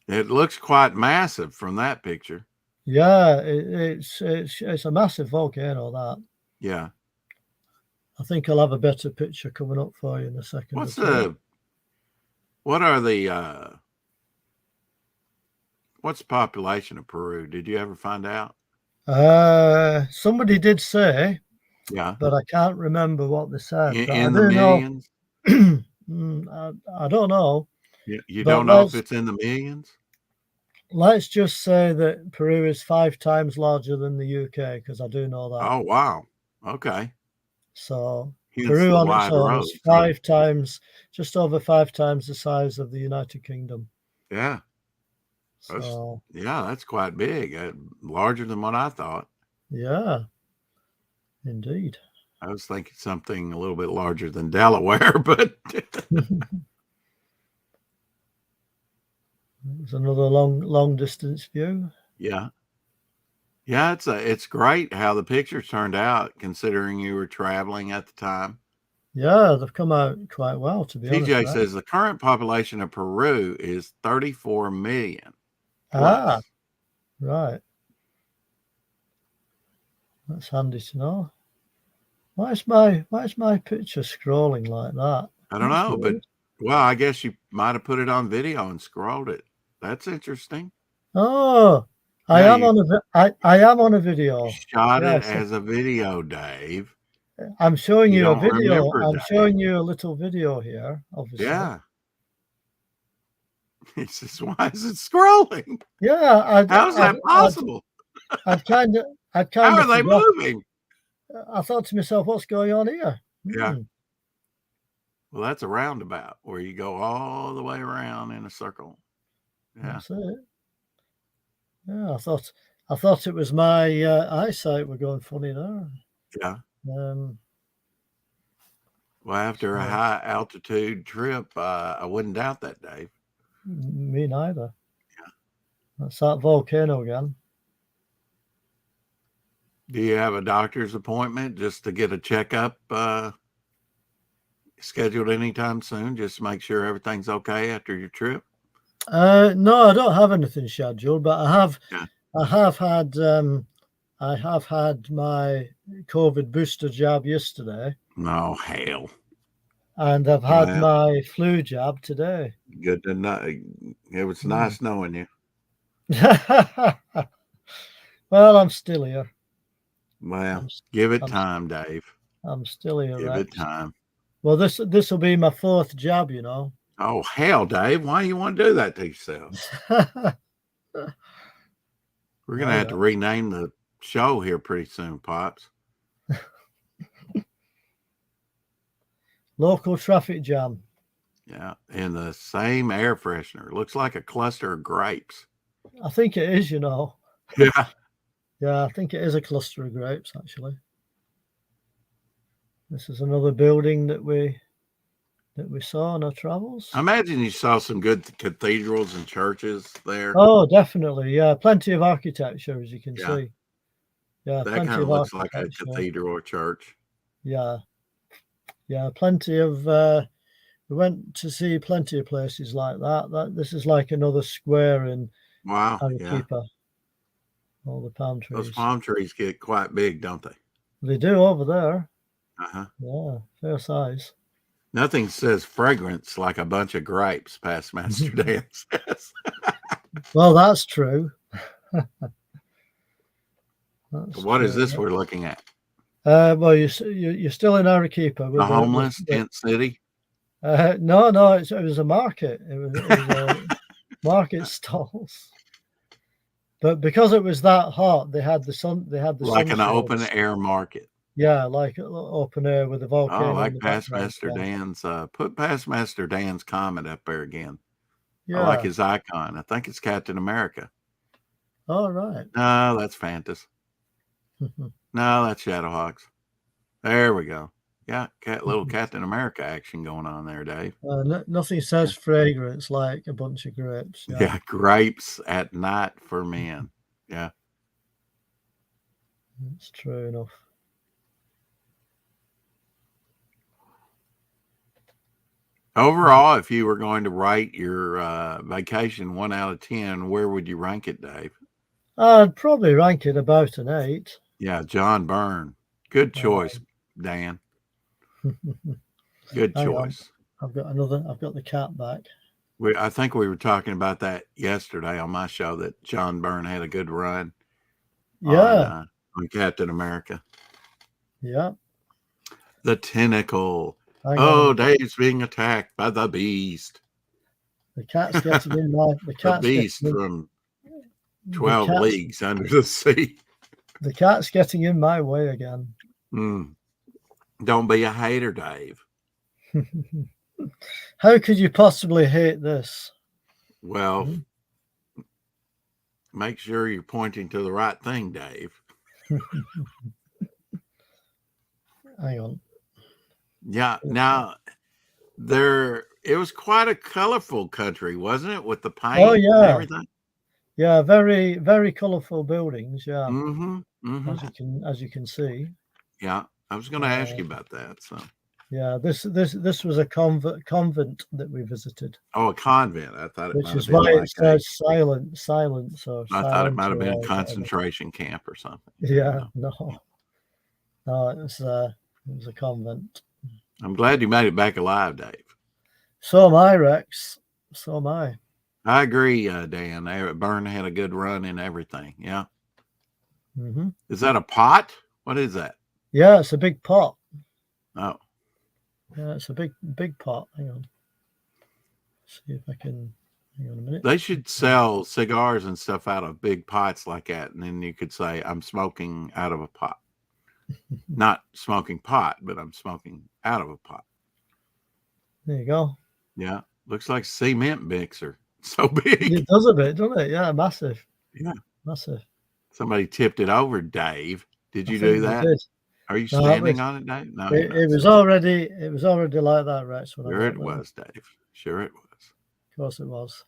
It looks quite massive from that picture. Yeah, it's a massive volcano, that. Yeah. I think I'll have a better picture coming up for you in a second. What's the population of Peru? Did you ever find out? Somebody did say. Yeah. But I can't remember what they said. In the millions? I don't know. You don't know if it's in the millions? Let's just say that Peru is 5 times larger than the UK, because I do know that. Oh, wow. Okay. So Peru on its own is 5 times, just over 5 times the size of the United Kingdom. Yeah. So, that's quite big. Larger than what I thought. Yeah. Indeed. I was thinking something a little bit larger than Delaware, but there's another long distance view. Yeah. Yeah, it's great how the pictures turned out considering you were traveling at the time. Yeah, they've come out quite well, to be honest. TJ says the current population of Peru is 34 million. Plus. Right. That's handy to know. Why is my picture scrolling like that? I don't know, but I guess you might have put it on video and scrolled it. That's interesting. Oh, I am on a video. Shot it as a video, Dave. I'm showing you a video. I'm showing you a little video here, obviously. Yeah. He says, why is it scrolling? Yeah. How's that possible? I've kind of. How are they moving? I thought to myself, what's going on here? Yeah. Well, that's a roundabout where you go all the way around in a circle. Yeah. That's it. Yeah, I thought it was my eyesight were going funny there. Yeah. Well, after a high altitude trip, I wouldn't doubt that, Dave. Me neither. Yeah. That's that volcano again. Do you have a doctor's appointment just to get a checkup scheduled anytime soon? Just to make sure everything's okay after your trip? No, I don't have anything scheduled, but I have had my COVID booster jab yesterday. Oh, hell. And I've had my flu jab today. Good to know. It was nice knowing you. Well, I'm still here. Well, give it time, Dave. I'm still here. Give it time. Well, this will be my 4th jab, you know. Oh, hell, Dave. Why do you want to do that to yourself? We're going to have to rename the show here pretty soon, Pops. Local traffic jam. Yeah, and the same air freshener. Looks like a cluster of grapes. I think it is, you know. Yeah. Yeah, I think it is a cluster of grapes, actually. This is another building that we saw on our travels. I imagine you saw some good cathedrals and churches there. Oh, definitely. Yeah, plenty of architecture, as you can see. Yeah, that kind of looks like a cathedral or church. Yeah. Yeah, plenty of we went to see plenty of places like that. This is like another square in Arequipa. All the palm trees. Those palm trees get quite big, don't they? They do over there. Uh-huh. Yeah, fair size. Nothing says fragrance like a bunch of grapes, past Master Dan says. Well, that's true. What is this we're looking at? Well, you're still in Arequipa. The homeless tent city? No, it was a market. It was a market stalls. But because it was that hot, they had the sun. They had the like an sun open air market. Yeah, like open air with a volcano. Oh, like past Master Dan's. Put past Master Dan's comment up there again. Yeah. I like his icon. I think it's Captain America. All right. No, that's Fantas. No, that's Shadowhawks. There we go. Yeah, little Captain America action going on there, Dave. Nothing says fragrance like a bunch of grapes. Yeah, grapes at night for men. Yeah. That's true enough. Overall, if you were going to rate your vacation 1 out of 10, where would you rank it, Dave? I'd probably rank it about an 8. Yeah, John Byrne. Good choice, Dan. Good choice. I've got the cat back. I think we were talking about that yesterday on my show, that John Byrne had a good run. Yeah. On Captain America. Yeah. The tentacle. Dave's being attacked by the beast. The cat's getting in my the beast from 12 leagues under the sea. The cat's getting in my way again. Don't be a hater, Dave. How could you possibly hate this? Well, make sure you're pointing to the right thing, Dave. Hang on. Yeah. Now, it was quite a colorful country, wasn't it? With the paint and everything. Yeah, very, very colorful buildings. Yeah. As you can see. Yeah. I was going to ask you about that. So. Yeah, this was a convent that we visited. Oh, a convent. I thought it which might is have been why like it says silence. Or I thought it might have been a concentration camp or something. Yeah, no, it was a convent. I'm glad you made it back alive, Dave. So am I, Rex. So am I. I agree, Dan. Byrne had a good run in everything. Yeah. Is that a pot? What is that? Yeah, it's a big pot. Oh. Yeah, it's a big pot. Hang on. Let's see if I can. Hang on a minute. They should sell cigars and stuff out of big pots like that, and then you could say, "I'm smoking out of a pot." Not smoking pot, but I'm smoking out of a pot. There you go. Yeah, looks like cement mixer. So big. It does a bit, doesn't it? Yeah, massive. Yeah, massive. Somebody tipped it over, Dave. Did you do that? Are you standing on it, Dave? No, it was already like that, Rex. Sure it was, Dave. Sure it was. Of course it was.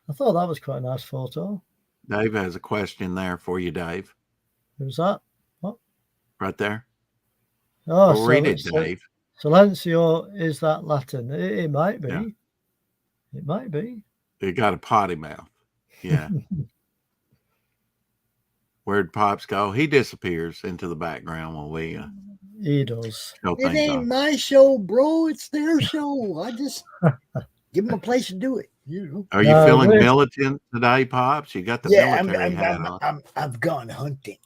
I thought that was quite a nice photo. Dave has a question there for you, Dave. Who's that? What? Right there. Oh, we'll read it, Dave. Silencio, is that Latin? It might be. Yeah. It might be. It got a potty mouth. Yeah. Where'd Pops go? He disappears into the background while we he does. It ain't my show, bro. It's their show. I just give them a place to do it. Are you feeling militant today, Pops? You got the military hat on. I've gone hunting.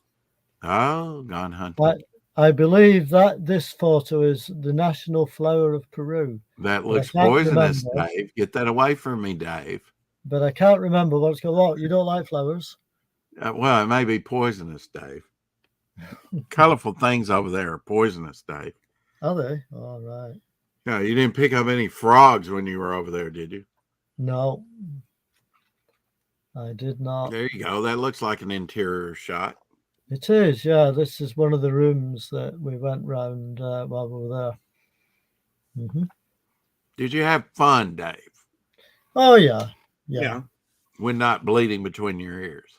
Oh, gone hunting. I believe that this photo is the national flower of Peru. That looks poisonous, Dave. Get that away from me, Dave. But I can't remember what it's called. What, you don't like flowers? Well, it may be poisonous, Dave. Colorful things over there are poisonous, Dave. Are they? All right. No, you didn't pick up any frogs when you were over there, did you? No, I did not. There you go. That looks like an interior shot. It is, yeah. This is one of the rooms that we went round while we were there. Mm-hmm. Did you have fun, Dave? Oh, yeah. Yeah. When not bleeding between your ears.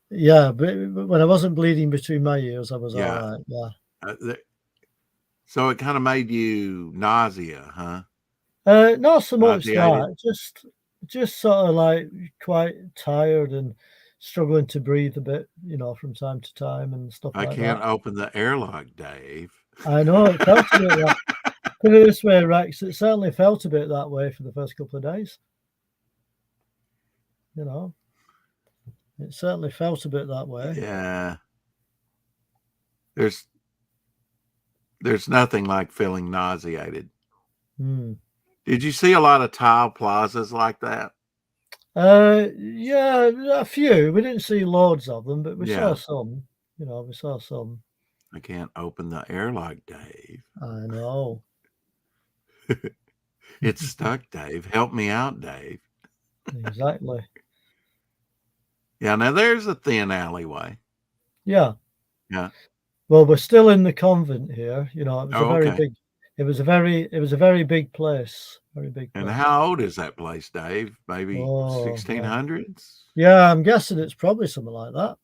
Yeah, but when I wasn't bleeding between my ears, I was all right. Yeah. So it kind of made you nausea, huh? Not so much that. Just sort of like quite tired and struggling to breathe a bit, from time to time and stuff like that. I can't open the airlock, Dave. I know, it felt a bit that. Put it this way, Rex, it certainly felt a bit that way for the first couple of days. It certainly felt a bit that way. Yeah. There's nothing like feeling nauseated. Did you see a lot of tile plazas like that? Yeah, a few. We didn't see loads of them, but we saw some. We saw some. I can't open the airlock, Dave. I know. It's stuck, Dave. Help me out, Dave. Exactly. Yeah, now there's a thin alleyway. Yeah. Yeah. Well, we're still in the convent here. It was a very big. It was a very big place. Very big place. And how old is that place, Dave? Maybe 1600s? Yeah, I'm guessing it's probably something like that.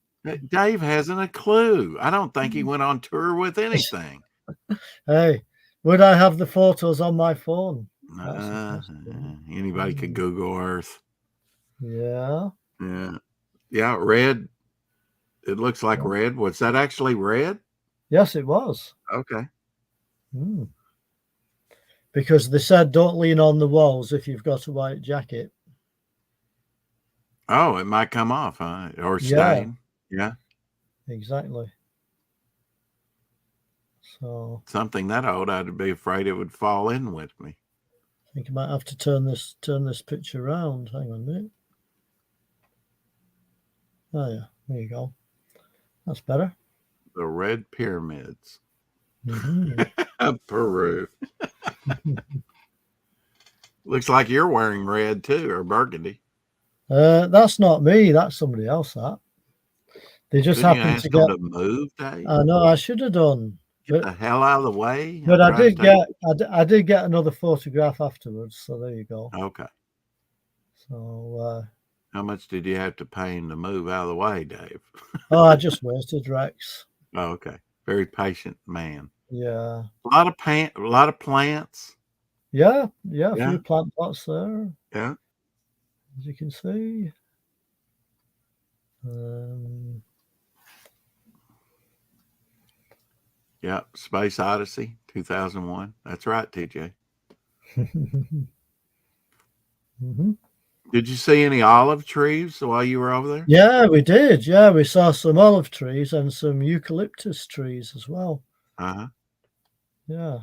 Dave hasn't a clue. I don't think he went on tour with anything. Hey, would I have the photos on my phone? Anybody could Google Earth. Yeah. Yeah. Yeah, red. It looks like red. Was that actually red? Yes, it was. Okay. Because they said don't lean on the walls if you've got a white jacket. Oh, it might come off, huh? Or stain. Yeah. Exactly. So something that old, I'd be afraid it would fall in with me. I think I might have to turn this picture around. Hang on a minute. Oh yeah, there you go. That's better. The red pyramids. Mm-hmm. Peru. Looks like you're wearing red too, or burgundy. That's not me. That's somebody else. That they just happened to get to move. Dave? I know. I should have done. Get the hell out of the way. But I did get another photograph afterwards. So there you go. Okay. So how much did you have to pay him to move out of the way, Dave? Oh, I just waited, Rex. Oh, okay. Very patient man. Yeah. A lot of plants. Yeah. A few plant pots there. Yeah. As you can see. Yeah, Space Odyssey 2001. That's right, TJ. Mm-hmm. Did you see any olive trees while you were over there? Yeah, we did. Yeah, we saw some olive trees and some eucalyptus trees as well. Uh-huh. Yeah.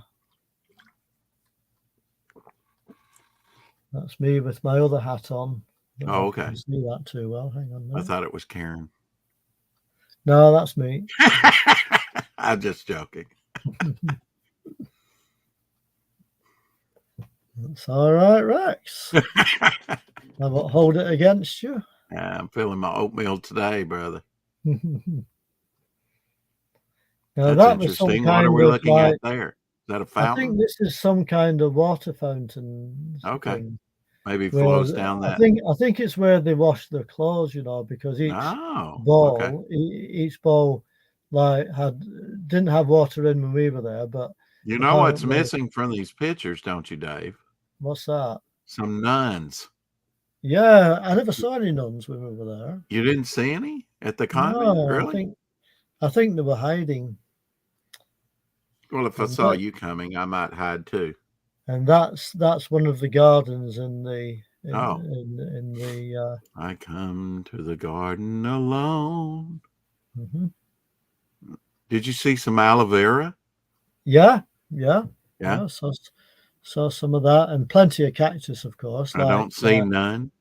That's me with my other hat on. Oh, okay. I see that too well. Hang on. I thought it was Karen. No, that's me. I'm just joking. That's all right, Rex. I won't hold it against you. Yeah, I'm feeling my oatmeal today, brother. Now, that's that was interesting. What are we looking at there? Is that a fountain? I think this is some kind of water fountain. Okay. Maybe it flows down that. I think it's where they wash their clothes, because each bowl, each bowl didn't have water in when we were there, but you know what's missing from these pictures, don't you, Dave? What's that? Some nuns. Yeah, I never saw any nuns when we were there. You didn't see any at the convent? No, really? I think they were hiding. Well, if I saw you coming, I might hide too. And that's one of the gardens in the I come to the garden alone. Mm-hmm. Did you see some aloe vera Yeah. Saw some of that, and plenty of cactus, of course. I don't see none.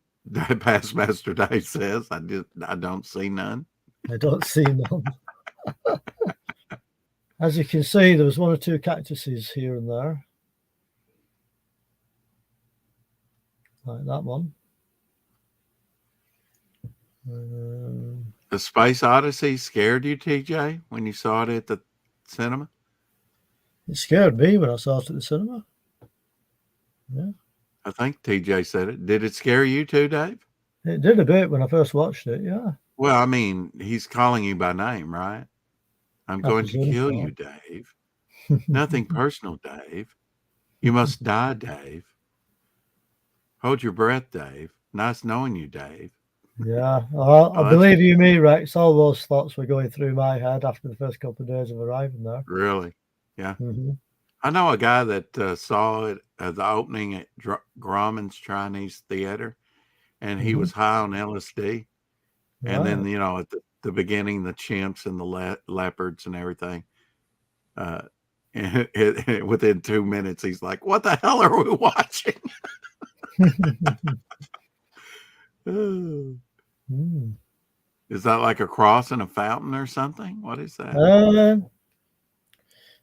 Past Master Dave says, I don't see none. I don't see none. As you can see, there was one or two cactuses here and there. Like that one. The Space Odyssey scared you, TJ, when you saw it at the cinema? It scared me when I saw it at the cinema. Yeah. I think TJ said it. Did it scare you too, Dave? It did a bit when I first watched it, yeah. Well, I mean, he's calling you by name, right? I'm going to kill you, Dave. Nothing personal, Dave. You must die, Dave. Hold your breath, Dave. Nice knowing you, Dave. Yeah, I believe you me, Rex. All those thoughts were going through my head after the first couple of days of arriving there. Really? Yeah. Mm-hmm. I know a guy that saw it at the opening at Grauman's Chinese Theater, and he was high on LSD. And then, you know, at the beginning, the chimps and the leopards and everything. And within 2 minutes, he's like, "What the hell are we watching?" Is that like a cross in a fountain or something? What is that?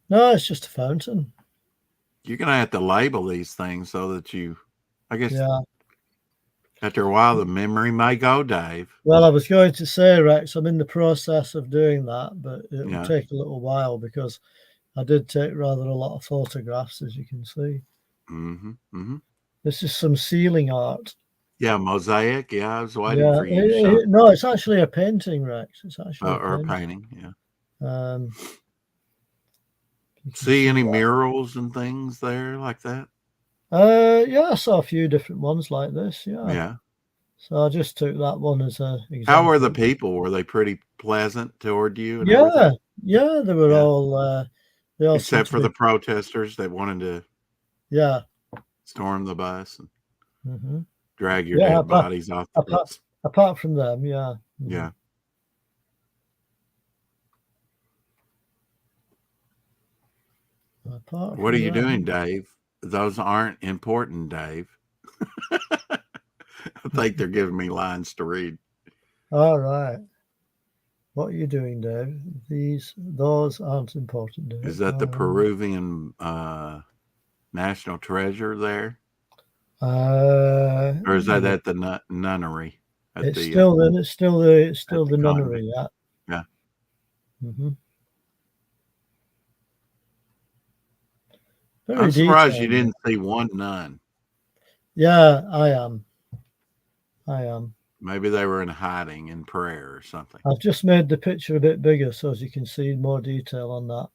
No, it's just a fountain. You're going to have to label these things so that I guess, yeah. After a while, the memory may go, Dave. Well, I was going to say, Rex, I'm in the process of doing that, but it will take a little while because I did take rather a lot of photographs, as you can see. Mm-hmm. Mm-hmm. This is some ceiling art. Yeah, mosaic. Yeah, I was waiting for you. No, it's actually a painting, Rex. It's actually a painting. Yeah. See any murals and things there like that? Yeah, I saw a few different ones like this. Yeah. Yeah. So I just took that one as a example. How were the people? Were they pretty pleasant toward you? And everything? Yeah, they were all. They all except for the protesters that wanted to. Storm the bus and drag your dead bodies off the bus. Apart from them, yeah. Mm-hmm. Yeah. What are you doing, Dave? Those aren't important, Dave. I think they're giving me lines to read. All right. What are you doing, Dave? Those aren't important, Dave. Is that the Peruvian national treasure there? Or is that at the nunnery? It's still the nunnery, yeah. Yeah. Mm-hmm. I'm surprised you didn't see one nun. Yeah, I am. Maybe they were in hiding in prayer or something. I've just made the picture a bit bigger so as you can see more detail on that.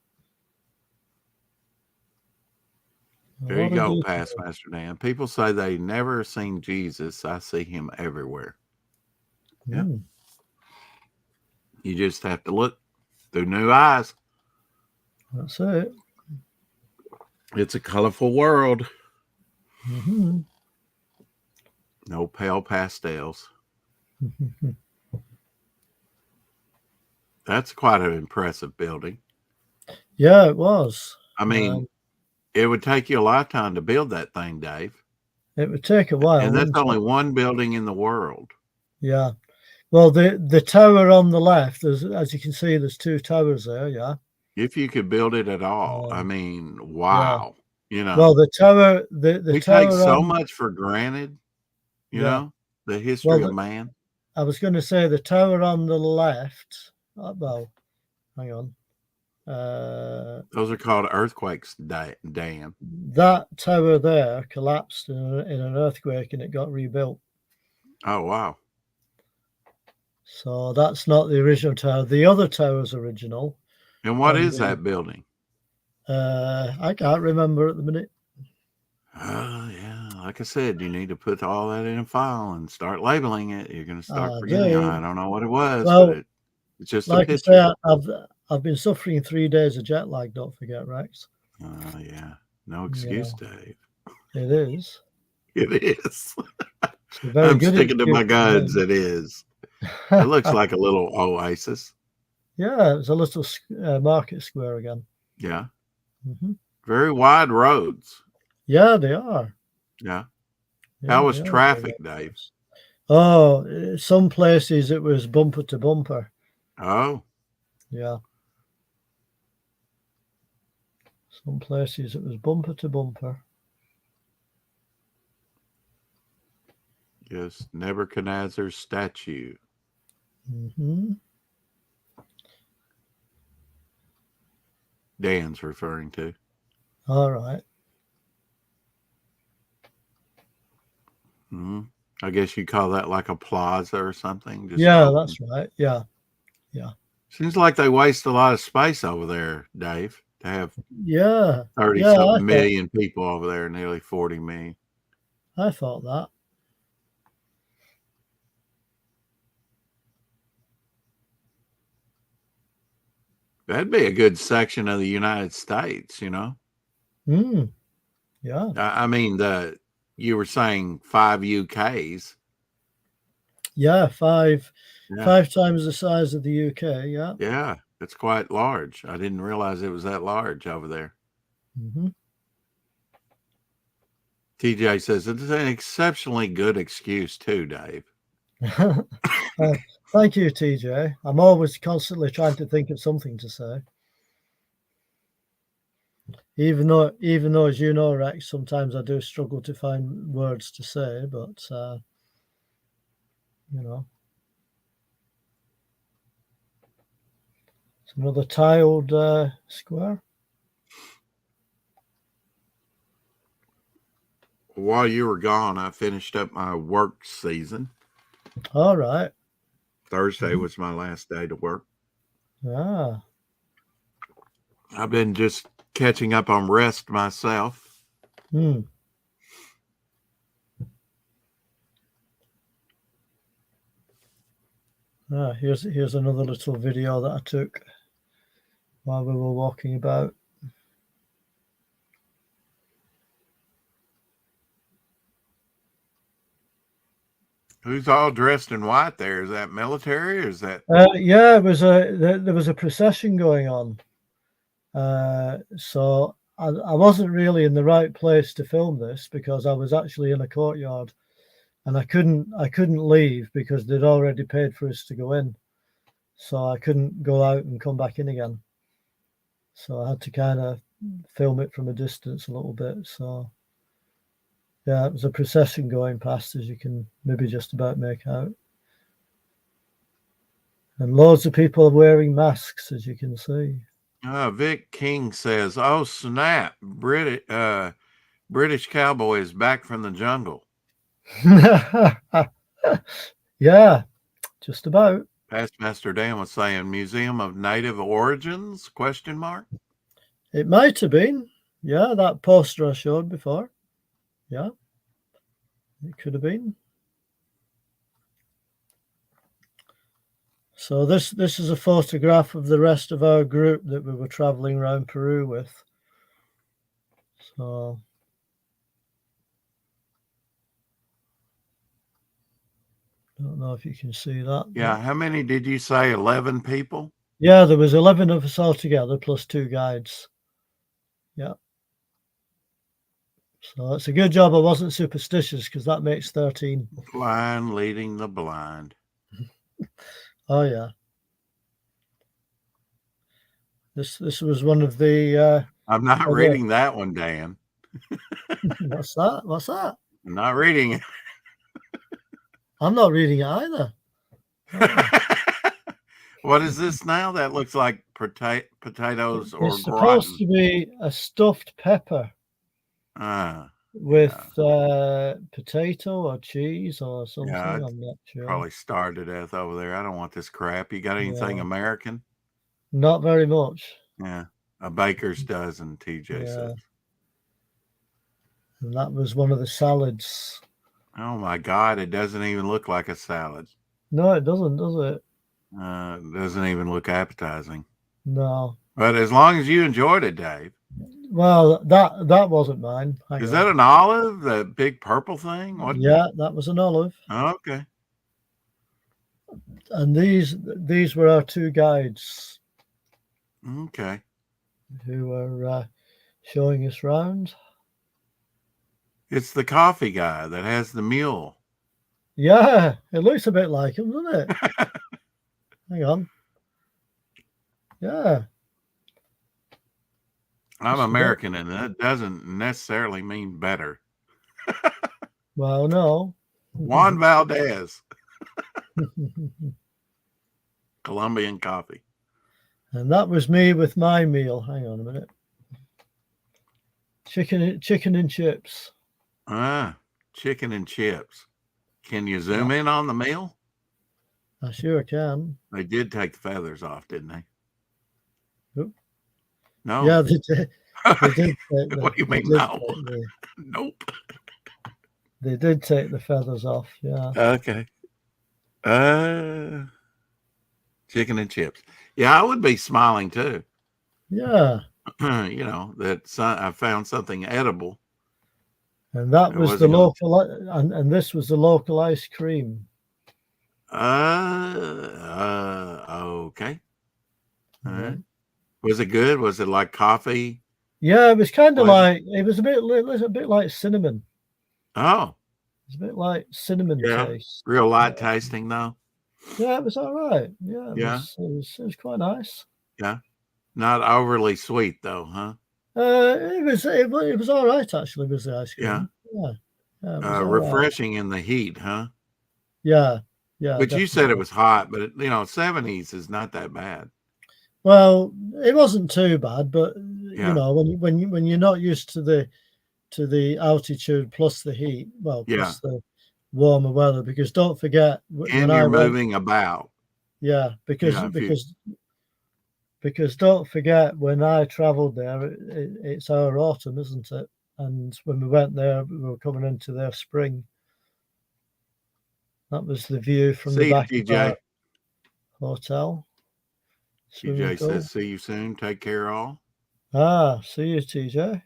There you go, Past Master Dan. People say they never seen Jesus. I see him everywhere. Yeah. You just have to look through new eyes. That's it. It's a colorful world. Mm-hmm. No pale pastels. That's quite an impressive building. Yeah, it was. I mean, it would take you a lifetime to build that thing, Dave. It would take a while. And that's only one building in the world. Yeah. Well, the tower on the left, as you can see, there's two towers there, yeah. If you could build it at all, I mean, wow. Yeah. You know. Well, the tower, we take so much for granted, you know, the history of man. I was going to say the tower on the left. Well, hang on. Those are called earthquakes dam. That tower there collapsed in an earthquake and it got rebuilt. Oh, wow. So that's not the original tower. The other tower's original. And what is that building? I can't remember at the minute. Yeah. Like I said, you need to put all that in a file and start labeling it. You're going to start forgetting. I don't know what it was, but it's just like a picture. I say, I've been suffering 3 days of jet lag. Don't forget, Rex. Yeah. No excuse, Dave. It is. It is. I'm sticking to my guns. It is. It looks like a little oasis. Yeah, it's a little market square again. Yeah. Mm-hmm. Very wide roads. Yeah, they are. Yeah. Yeah, How was they are traffic, very Dave? roads. Oh, some places it was bumper to bumper. Oh, Yeah. Some places it was bumper to bumper. yes, Nebuchadnezzar's statue. Mm-hmm. Dan's referring to. All right. Mm-hmm. I guess you call that like a plaza or something. Just Yeah, open. that's right. Yeah. Yeah. Seems like they waste a lot of space over there, Dave, to have Yeah. 30 Yeah, something million people over there, nearly 40 million. I thought that. That'd be a good section of the United States, you know. Yeah. I mean, you were saying 5 UKs. Yeah, five Yeah. times the size of the UK. Yeah. Yeah, it's quite large. I didn't realize it was that large over there. Mm-hmm. TJ says it's an exceptionally good excuse too, Dave. Thank you, TJ. I'm always constantly trying to think of something to say. Even though, as you know, Rex, sometimes I do struggle to find words to say, but you know, it's another tiled square. While you were gone, I finished up my work season. All right. Thursday was my last day to work. Ah. I've been just catching up on rest myself. Here's another little video that I took while we were walking about. Who's all dressed in white there? Is that military or is that? Yeah, it was there was a procession going on. So I wasn't really in the right place to film this because I was actually in a courtyard, and I couldn't leave because they'd already paid for us to go in, so I couldn't go out and come back in again. So I had to kind of film it from a distance a little bit. So yeah, it was a procession going past, as you can maybe just about make out. And loads of people are wearing masks, as you can see. Vic King says, "Oh snap! British cowboy is back from the jungle." Yeah, just about. Past Master Dan was saying, "Museum of Native Origins?" ? It might have been. Yeah, that poster I showed before. Yeah, it could have been. So this is a photograph of the rest of our group that we were traveling around Peru with. So don't know if you can see that. Yeah, how many did you say? 11 people? Yeah, there was 11 of us all together plus 2 guides. Yeah. So it's a good job I wasn't superstitious, because that makes 13. Blind leading the blind. Oh yeah. This was one of the. I'm not reading that one, Dan. What's that? What's that? I'm not reading it. I'm not reading it either. What is this now? That looks like potatoes or It's supposed to be a stuffed pepper with potato or cheese or something. Yeah, I'm not sure. Probably starved to death over there. I don't want this crap. You got anything American? Not very much. Yeah, a baker's dozen, TJ says. And that was one of the salads. Oh my God, it doesn't even look like a salad. No, it doesn't, does it? It doesn't even look appetizing. No. But as long as you enjoyed it, Dave. Well, that wasn't mine. Is that an olive? The big purple thing? What? Yeah, that was an olive. Oh, okay. And these were our 2 guides. Okay. Who were showing us round. It's the coffee guy that has the mule. Yeah, it looks a bit like him, doesn't it? Hang on. Yeah. I'm American, and that doesn't necessarily mean better. Well, no. Juan Valdez. Colombian coffee. And that was me with my meal. Hang on a minute. Chicken and chips. Chicken and chips. Can you zoom in on the meal? I sure can. They did take the feathers off, didn't they? Oop. No. Yeah, they did. They did What do you mean, no? Nope. They did take the feathers off, yeah. Okay. Chicken and chips. Yeah, I would be smiling too. Yeah. You know, that I found something edible. And that was the local, and this was the local ice cream. Okay. All right. Was it good? Was it like coffee? Yeah, it was kind of like, it was a bit like cinnamon. Oh. It's a bit like cinnamon taste. Real light tasting though. Yeah, it was all right. Yeah, it was quite nice. Yeah. Not overly sweet though, huh? It was all right actually, was the ice cream. Yeah. Refreshing in the heat, huh? Yeah. But definitely. you said it was hot, but 70s is not that bad. Well, it wasn't too bad, but you know, when you're not used to the altitude plus the heat, plus the warmer weather, because don't forget and you're moving about. Yeah, because don't forget when I traveled there, it's our autumn, isn't it? And when we went there, we were coming into their spring. That was the view from the back of our hotel. TJ says, see you soon. Take care, all. See you, TJ.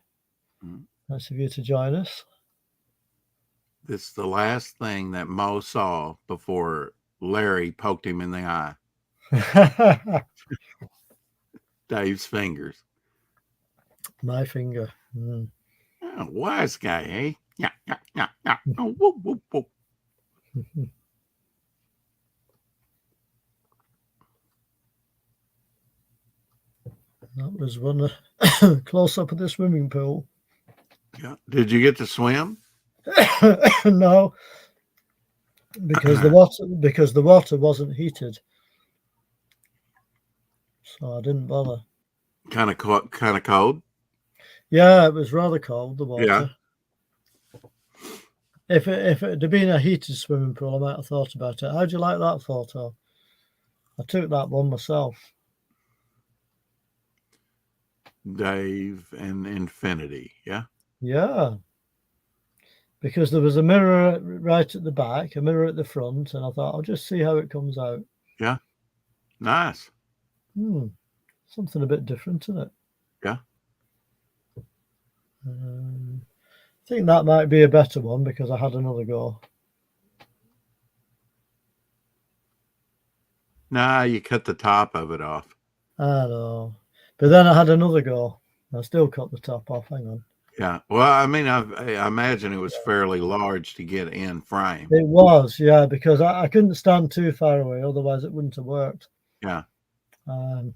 Nice of you to join us. This is the last thing that Mo saw before Larry poked him in the eye. Dave's fingers. My finger. Oh, wise guy, eh? Yeah. Oh, whoop, whoop, whoop. That was one close up of the swimming pool. Yeah. Did you get to swim? No, because the water wasn't heated, so I didn't bother. Kind of cold. Yeah, it was rather cold. The water. Yeah. If it had been a heated swimming pool, I might have thought about it. How'd you like that photo? I took that one myself. Dave and Infinity, yeah? Yeah. Because there was a mirror right at the back, a mirror at the front, and I thought, I'll just see how it comes out. Yeah. Nice. Something a bit different, isn't it? Yeah. I think that might be a better one because I had another go. Nah, you cut the top of it off. I know. But then I had another go. I still cut the top off. Hang on. Yeah. Well, I mean, I imagine it was fairly large to get in frame. It was, yeah, because I couldn't stand too far away. Otherwise, it wouldn't have worked. Yeah. So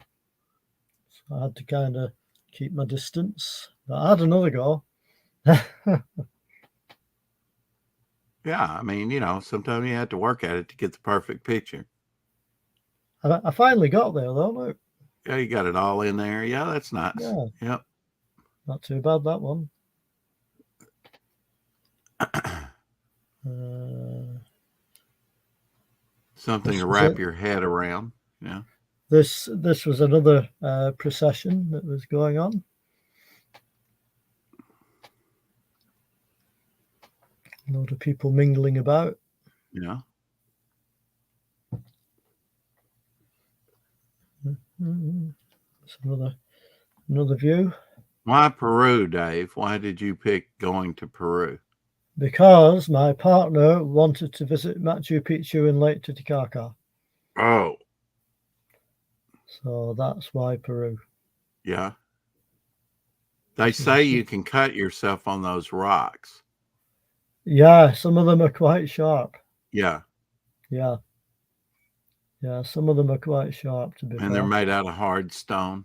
I had to kind of keep my distance. But I had another go. Yeah. I mean, sometimes you have to work at it to get the perfect picture. I finally got there, though. Look. Yeah, you got it all in there. Yeah, that's nice. Yeah. Yep. Not too bad, that one. Something to wrap your head around. Yeah. This was another procession that was going on. A lot of people mingling about. Yeah. It's another view. Why Peru, Dave? Why did you pick going to Peru? Because my partner wanted to visit Machu Picchu in Lake Titicaca. Oh. So that's why Peru. Yeah. They say you can cut yourself on those rocks. Yeah, some of them are quite sharp. Yeah. Yeah. Yeah, some of them are quite sharp, to be fair. And they're made out of hard stone.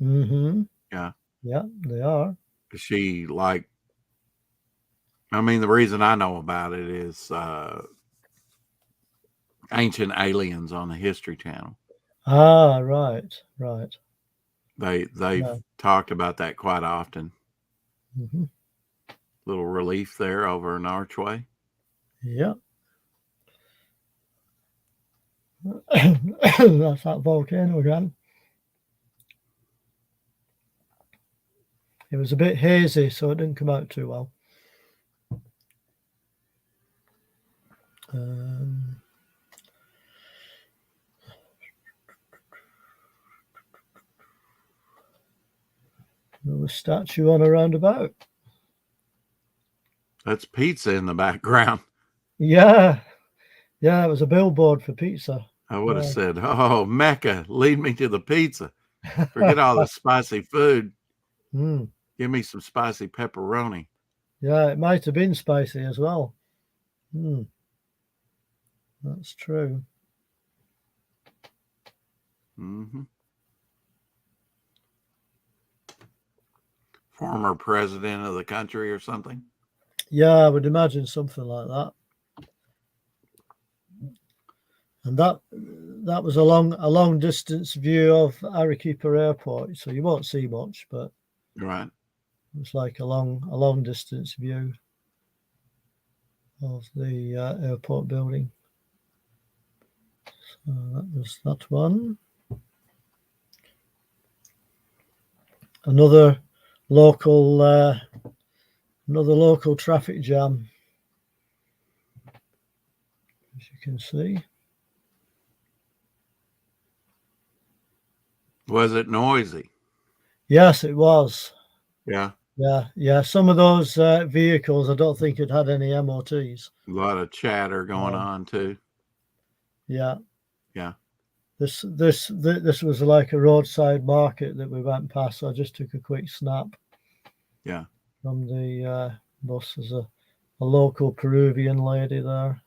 Mm-hmm. Yeah. Yeah, they are. She the reason I know about it is Ancient Aliens on the History Channel. Ah, right. They've talked about that quite often. Mm-hmm. Little relief there over an archway. Yeah. That's that volcano again. It was a bit hazy, so it didn't come out too well. There was a statue on a roundabout. That's pizza in the background. Yeah. Yeah, it was a billboard for pizza. I would have said, "Oh, Mecca, lead me to the pizza. Forget all the spicy food. Give me some spicy pepperoni." Yeah, it might have been spicy as well. That's true. Mm-hmm. Former president of the country or something. Yeah, I would imagine something like that. And that was a long distance view of Arequipa Airport, so you won't see much, but right. It's like a long distance view of the airport building. So that was that one. Another local traffic jam, as you can see. Was it noisy? Yes, it was. Yeah. Yeah. Some of those vehicles, I don't think it had any MOTs. A lot of chatter going on too. Yeah. Yeah. This was like a roadside market that we went past, so I just took a quick snap. Yeah. From the bus. There's a local Peruvian lady there.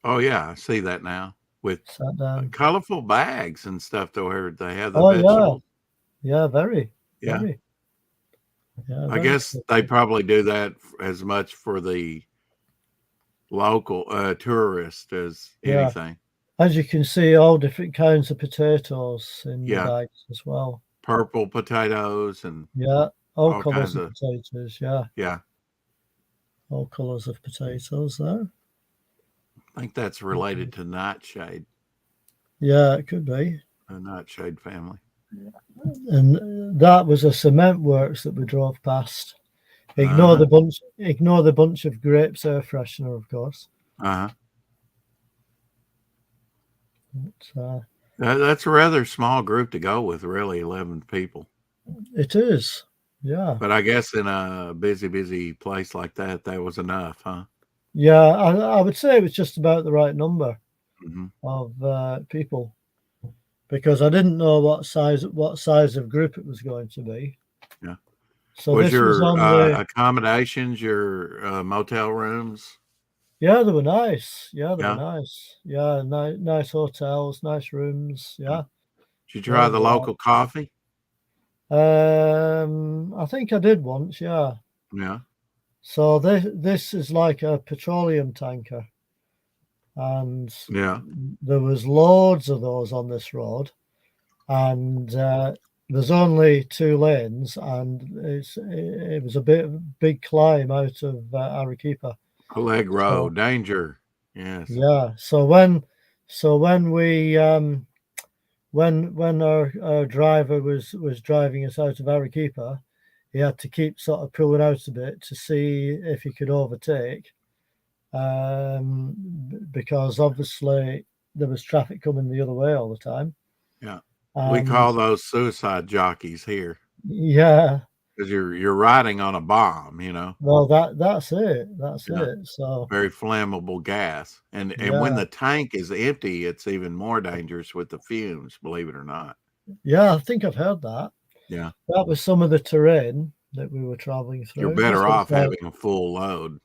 Oh yeah, I see that now with colorful bags and stuff to where they have the vegetables. Yeah, very. Yeah. Very. Yeah, I guess they probably do that as much for the local tourist as anything. As you can see, all different kinds of potatoes in the bags as well. Purple potatoes and all colours of potatoes. Yeah. All colours of potatoes there. I think that's related to Nightshade. Yeah, it could be. The Nightshade family. And that was a cement works that we drove past. Ignore the bunch of grapes air freshener, of course. That's a rather small group to go with, really, 11 people. It is, yeah. But I guess in a busy place like that, that was enough, huh? Yeah, I would say it was just about the right number of people, because I didn't know what size of group it was going to be. Yeah. So was this your was on the accommodations, your motel rooms? Yeah, they were nice. They were nice. Yeah, nice hotels, nice rooms. Yeah. Did you try the local coffee? I think I did once. Yeah. Yeah. So this is like a petroleum tanker, and there was loads of those on this road, and there's only 2 lanes, and it was a big climb out of Arequipa. Allegro, danger. Yes. Yeah. So when we when our driver was driving us out of Arequipa, he had to keep sort of pulling out a bit to see if he could overtake, because obviously there was traffic coming the other way all the time. Yeah. We call those suicide jockeys here. Yeah. Because you're riding on a bomb, you know. Well, that's it. That's it. So very flammable gas, and when the tank is empty, it's even more dangerous with the fumes. Believe it or not. Yeah, I think I've heard that. Yeah. That was some of the terrain that we were traveling through. You're better off having a full load.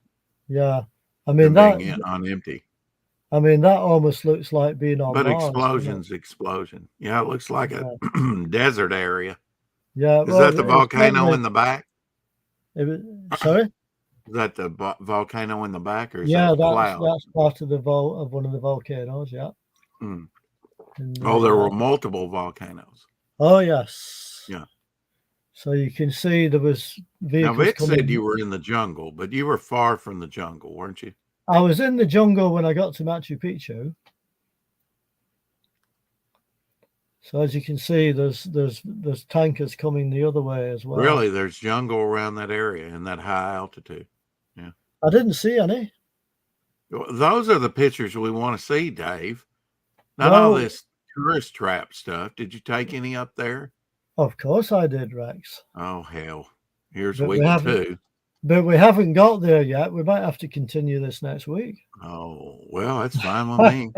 Yeah. I mean, than being on empty. I mean, that almost looks like being on But Mars. explosion. Yeah, it looks like a desert area. Yeah. Is that the volcano in the back? Sorry? Is that the volcano in the back, or is that cloud? That's part of of one of the volcanoes. Yeah. Mm. There were multiple volcanoes. Oh yes. Yeah. So you can see there was vehicles. Now Vic said you were in the jungle, but you were far from the jungle, weren't you? I was in the jungle when I got to Machu Picchu. So as you can see, there's tankers coming the other way as well. Really, there's jungle around that area in that high altitude. Yeah. I didn't see any. Those are the pictures we want to see, Dave. Not all this tourist trap stuff. Did you take any up there? Of course I did, Rex. Oh, hell. Here's week 2. But we haven't got there yet. We might have to continue this next week. Oh, well, that's fine with me.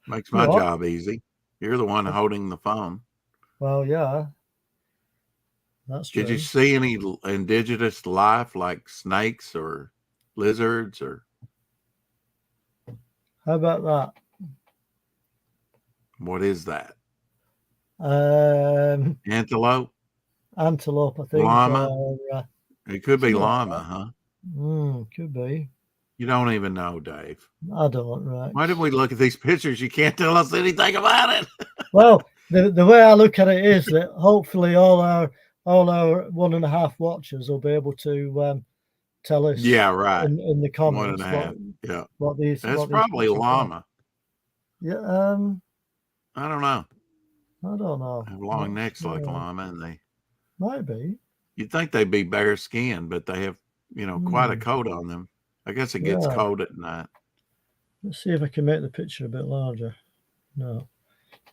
Makes my job easy. You're the one holding the phone. Well, yeah. That's true. Did you see any indigenous life like snakes or lizards or? How about that? What is that? Antelope, I think. Llama? It could be llama, huh? Could be. You don't even know, Dave. I don't, right? Why did we look at these pictures? You can't tell us anything about it. Well, the way I look at it is that hopefully all our 1.5 watchers will be able to tell us. Yeah, right. In the comments. 1.5. What these? That's probably llama. Yeah. I don't know. I don't know. They have long necks like llama, and they might be. You'd think they'd be bare skinned, but they have, quite a coat on them. I guess it gets cold at night. Let's see if I can make the picture a bit larger. No,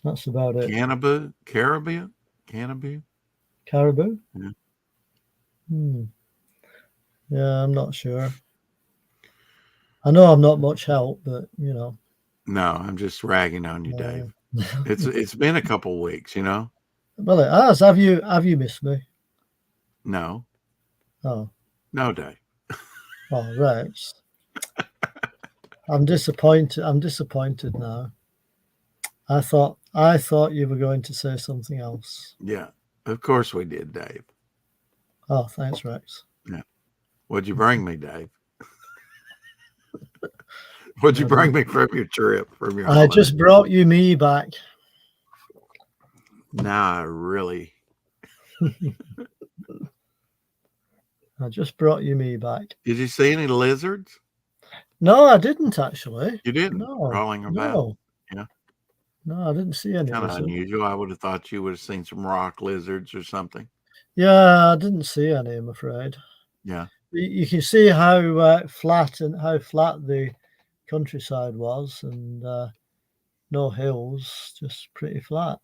that's about it. Caribou? Caribou? Yeah. Yeah, I'm not sure. I know I'm not much help, but No, I'm just ragging on you, Dave. It's been a couple weeks, Well, it has. Have you missed me? No. Oh. No, Dave. Oh, right. I'm disappointed. I'm disappointed now. I thought you were going to say something else. Yeah, of course we did, Dave. Oh, thanks, Rex. Yeah. What'd you bring me, Dave? What'd you bring me from your trip? I just brought you me back. Now I really. I just brought you me back. Did you see any lizards? No, I didn't actually. You didn't? No. Crawling about? No. Yeah. No, I didn't see any. Kind of unusual. I would have thought you would have seen some rock lizards or something. Yeah, I didn't see any, I'm afraid. Yeah. You can see how flat the countryside was, and no hills, just pretty flat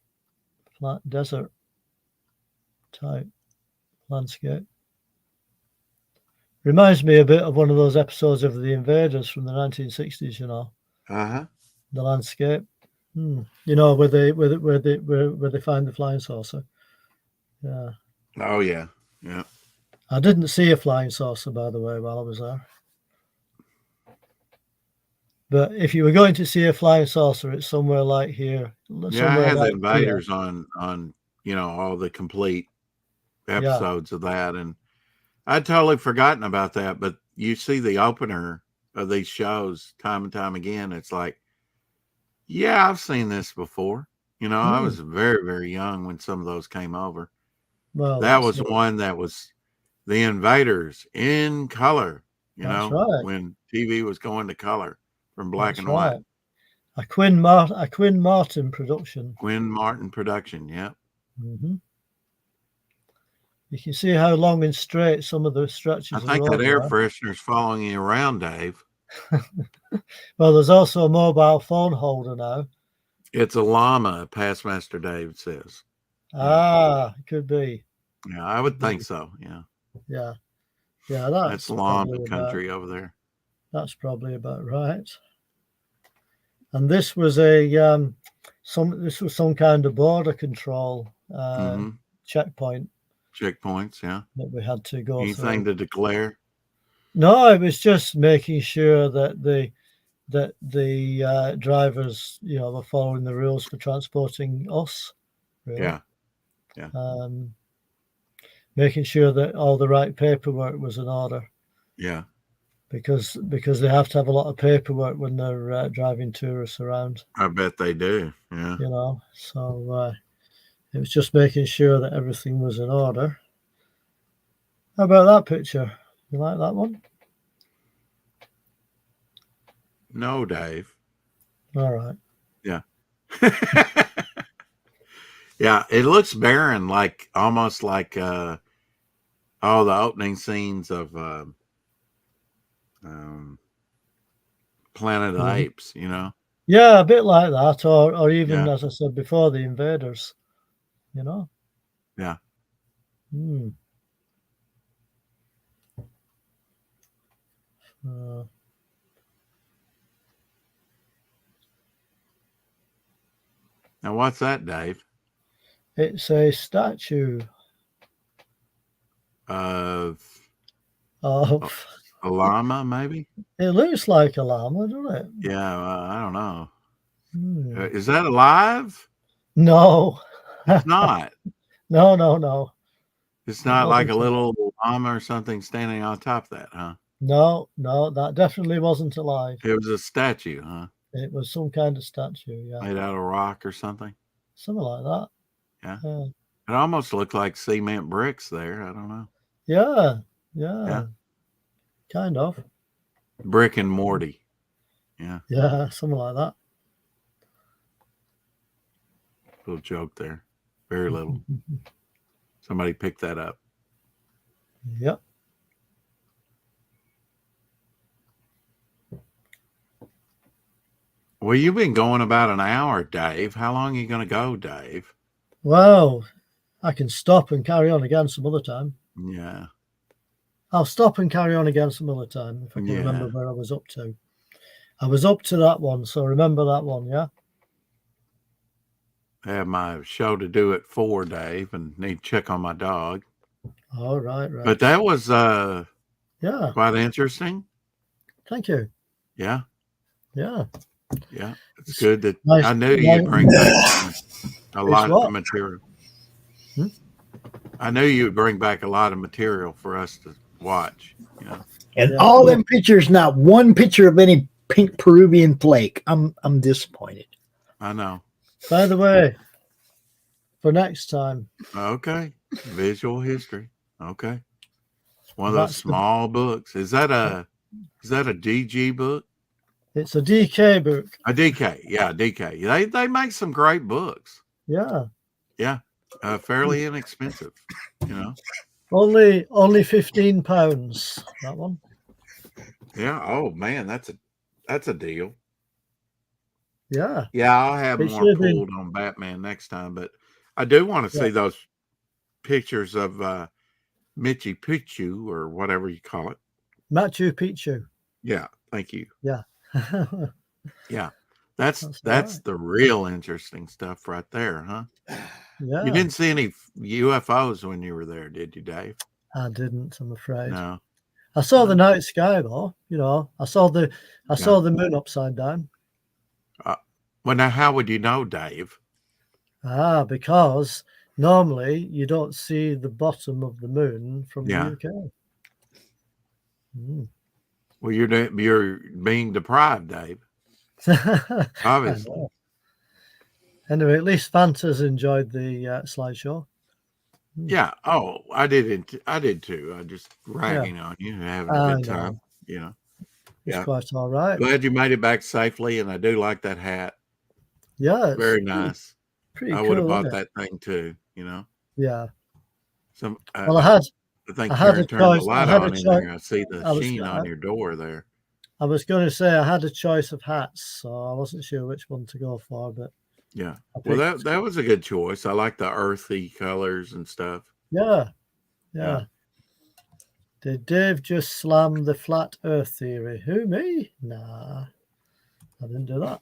desert type landscape. Reminds me a bit of one of those episodes of The Invaders from the 1960s, Uh-huh. The landscape. Where they find the flying saucer. Yeah. Oh yeah. Yeah. I didn't see a flying saucer, by the way, while I was there. But if you were going to see a flying saucer, it's somewhere like here. Yeah, I had the Invaders on all the complete episodes of that, and I'd totally forgotten about that. But you see the opener of these shows time and time again. It's like, yeah, I've seen this before. I was very, very young when some of those came over. Well, that was one that was the Invaders in color, right. when TV was going to color from black and white. A Quinn Martin production. Quinn Martin production, yeah. Mm-hmm. You can see how long and straight some of the stretches are. I think that air freshener's following you around, Dave. Well, there's also a mobile phone holder now. It's a llama, Passmaster Dave says. It could be. Yeah, I would think so. Yeah. Yeah. That's llama country over there. That's probably about right. And this was some kind of border control checkpoint checkpoints, yeah. that we had to go Anything through. to declare? No, it was just making sure that the drivers, were following the rules for transporting us. Really. Yeah. Yeah. Making sure that all the right paperwork was in order. Yeah. Because they have to have a lot of paperwork when they're driving tourists around. I bet they do. Yeah. So it was just making sure that everything was in order. How about that picture? You like that one? No, Dave. All right. Yeah. Yeah, it looks barren, like almost like all the opening scenes of Planet of the Apes, Yeah, a bit like that, or even, Yeah. as I said before, the Invaders, Yeah. Now, what's that, Dave? It's a statue Of of. a llama, maybe? It looks like a llama, doesn't it? Yeah, I don't know. Is that alive? No. It's not. No. It's not like a little llama or something standing on top of that, huh? No, that definitely wasn't alive. It was a statue, huh? It was some kind of statue, yeah. Made out of rock or something? Something like that. Yeah. Yeah. It almost looked like cement bricks there. I don't know. Yeah. Kind of. Brick and Morty. Yeah. Yeah, something like that. Little joke there. Very little. Somebody picked that up. Yep. Well, you've been going about an hour, Dave. How long are you going to go, Dave? Well, I can stop and carry on again some other time. Yeah. I'll stop and carry on again some other time if I can remember where I was up to. I was up to that one, so remember that one, yeah? I have my show to do at 4, Dave, and need to check on my dog. Oh, right. But that was yeah, quite interesting. Thank you. Yeah. Yeah. Yeah. It's good that nice, I knew you'd bring back a lot of material. I knew you would bring back a lot of material for us to watch. And all them pictures, not one picture of any pink Peruvian flake. I'm disappointed. I know. By the way, for next time. Okay. Visual history. Okay. One of those small books. Is that a DG book? It's a DK book. A DK. Yeah, DK. They make some great books. Yeah. Yeah. Fairly inexpensive, Only £15, that one. Yeah. Oh man, that's a deal. Yeah. Yeah, I'll have more pulled on Batman next time, but I do want to see those pictures of Machu Picchu or whatever you call it. Machu Picchu. Yeah, thank you. Yeah. Yeah. That's the real interesting stuff right there, huh? Yeah. You didn't see any UFOs when you were there, did you, Dave? I didn't, I'm afraid. No. I saw the night sky though, I saw the moon upside down. Well, now how would you know, Dave? Because normally you don't see the bottom of the moon from the UK. Well, you're being deprived, Dave. Obviously. Anyway, at least Fanta's enjoyed the slideshow. Yeah. Oh, I did too. I just ragging on you and having a good time. It's quite all right. Glad you made it back safely, and I do like that hat. Yeah. It's very nice. Pretty I cool, would have bought that thing too, Yeah. Well, I think Karen turned the light on in there. I see the sheen on your door there. I was going to say I had a choice of hats, so I wasn't sure which one to go for, but yeah. Well, that was a good choice. I like the earthy colors and stuff. Yeah. Did Dave just slam the flat earth theory? Who, me? Nah, I didn't do that.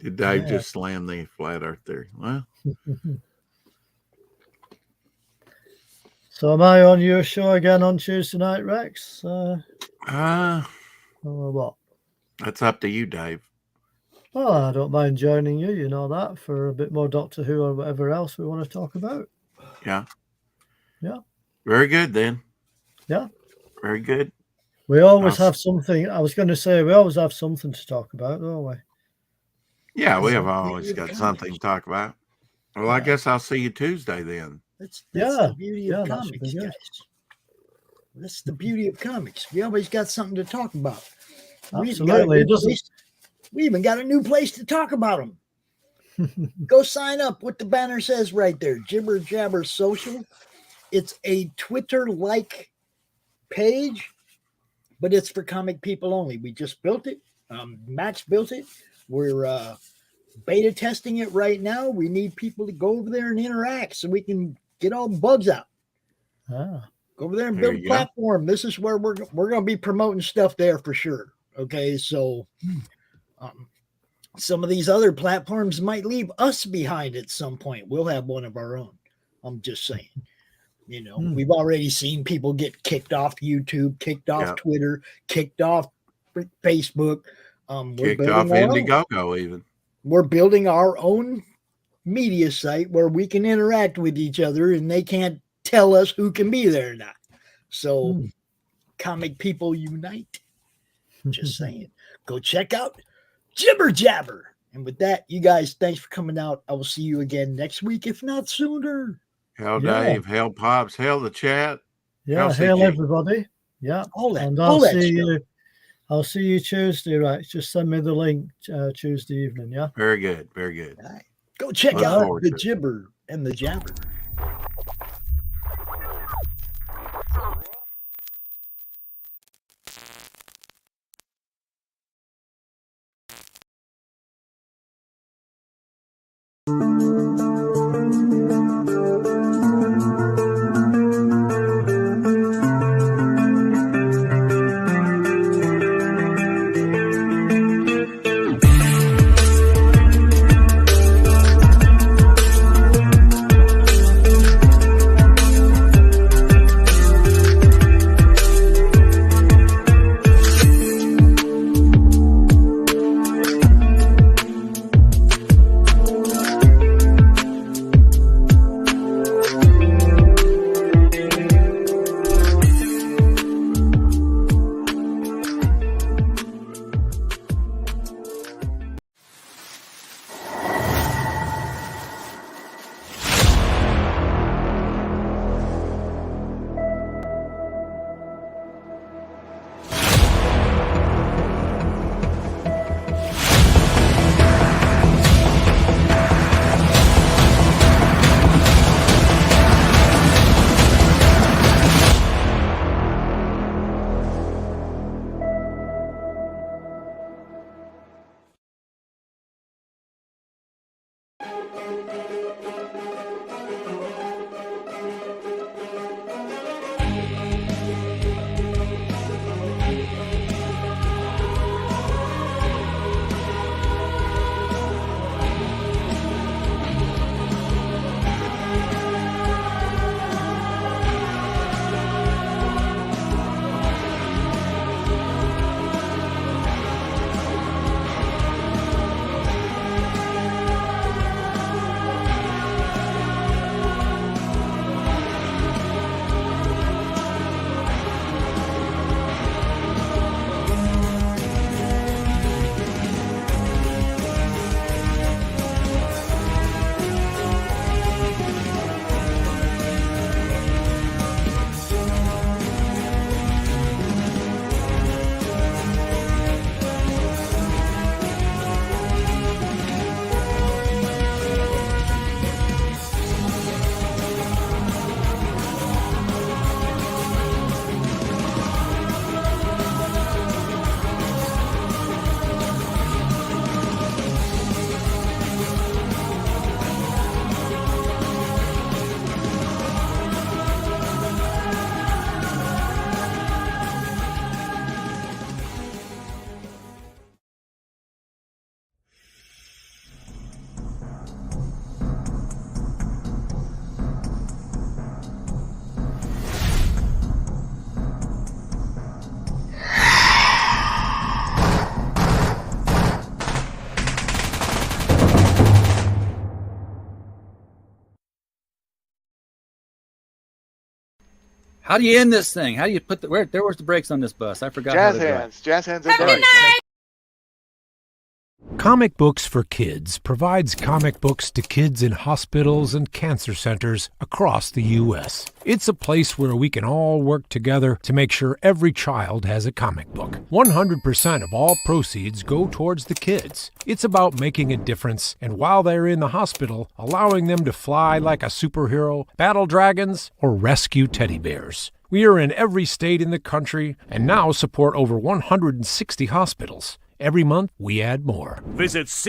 Did Dave just slam the flat earth theory? Well. So am I on your show again on Tuesday night, Rex? Or what? That's up to you, Dave. Well, I don't mind joining you, you know that, for a bit more Doctor Who or whatever else we want to talk about. Yeah. Yeah. Very good, then. Yeah. Very good. We always have something. I was going to say, we always have something to talk about, don't we? Yeah, we have always got something to talk about. Well, I guess I'll see you Tuesday then. That's the beauty of comics, guys. That's the beauty of comics. We always got something to talk about. Absolutely. We even got a new place to talk about them. Go sign up. What the banner says right there, Jibber Jabber Social. It's a Twitter-like page, but it's for comic people only. We just built it. Max built it. We're beta testing it right now. We need people to go over there and interact so we can get all the bugs out. Go over there and build a platform. This is where we're going to be promoting stuff there for sure. Okay, so some of these other platforms might leave us behind at some point. We'll have one of our own. I'm just saying. You know, we've already seen people get kicked off YouTube, kicked off Twitter, kicked off Facebook. Kicked off Indiegogo even. We're building our own media site where we can interact with each other and they can't tell us who can be there or not. So comic people unite. Just saying. Go check out Jibber Jabber. And with that, you guys, thanks for coming out. I will see you again next week, if not sooner. Hail Dave, hail Pops, hail the chat. Yeah, hail everybody. Yeah. All that. And I'll see you Tuesday, right? Just send me the link Tuesday evening, yeah? Very good, very good. All right. Go check out the Jibber and the Jabber. How do you end this thing? How do you put the where's the brakes on this bus? I forgot. Jazz how to drive. hands. Jazz hands. All right. Comic Books for Kids provides comic books to kids in hospitals and cancer centers across the U.S. It's a place where we can all work together to make sure every child has a comic book. 100% of all proceeds go towards the kids. It's about making a difference, and while they're in the hospital, allowing them to fly like a superhero, battle dragons, or rescue teddy bears. We are in every state in the country and now support over 160 hospitals. Every month, we add more. Visit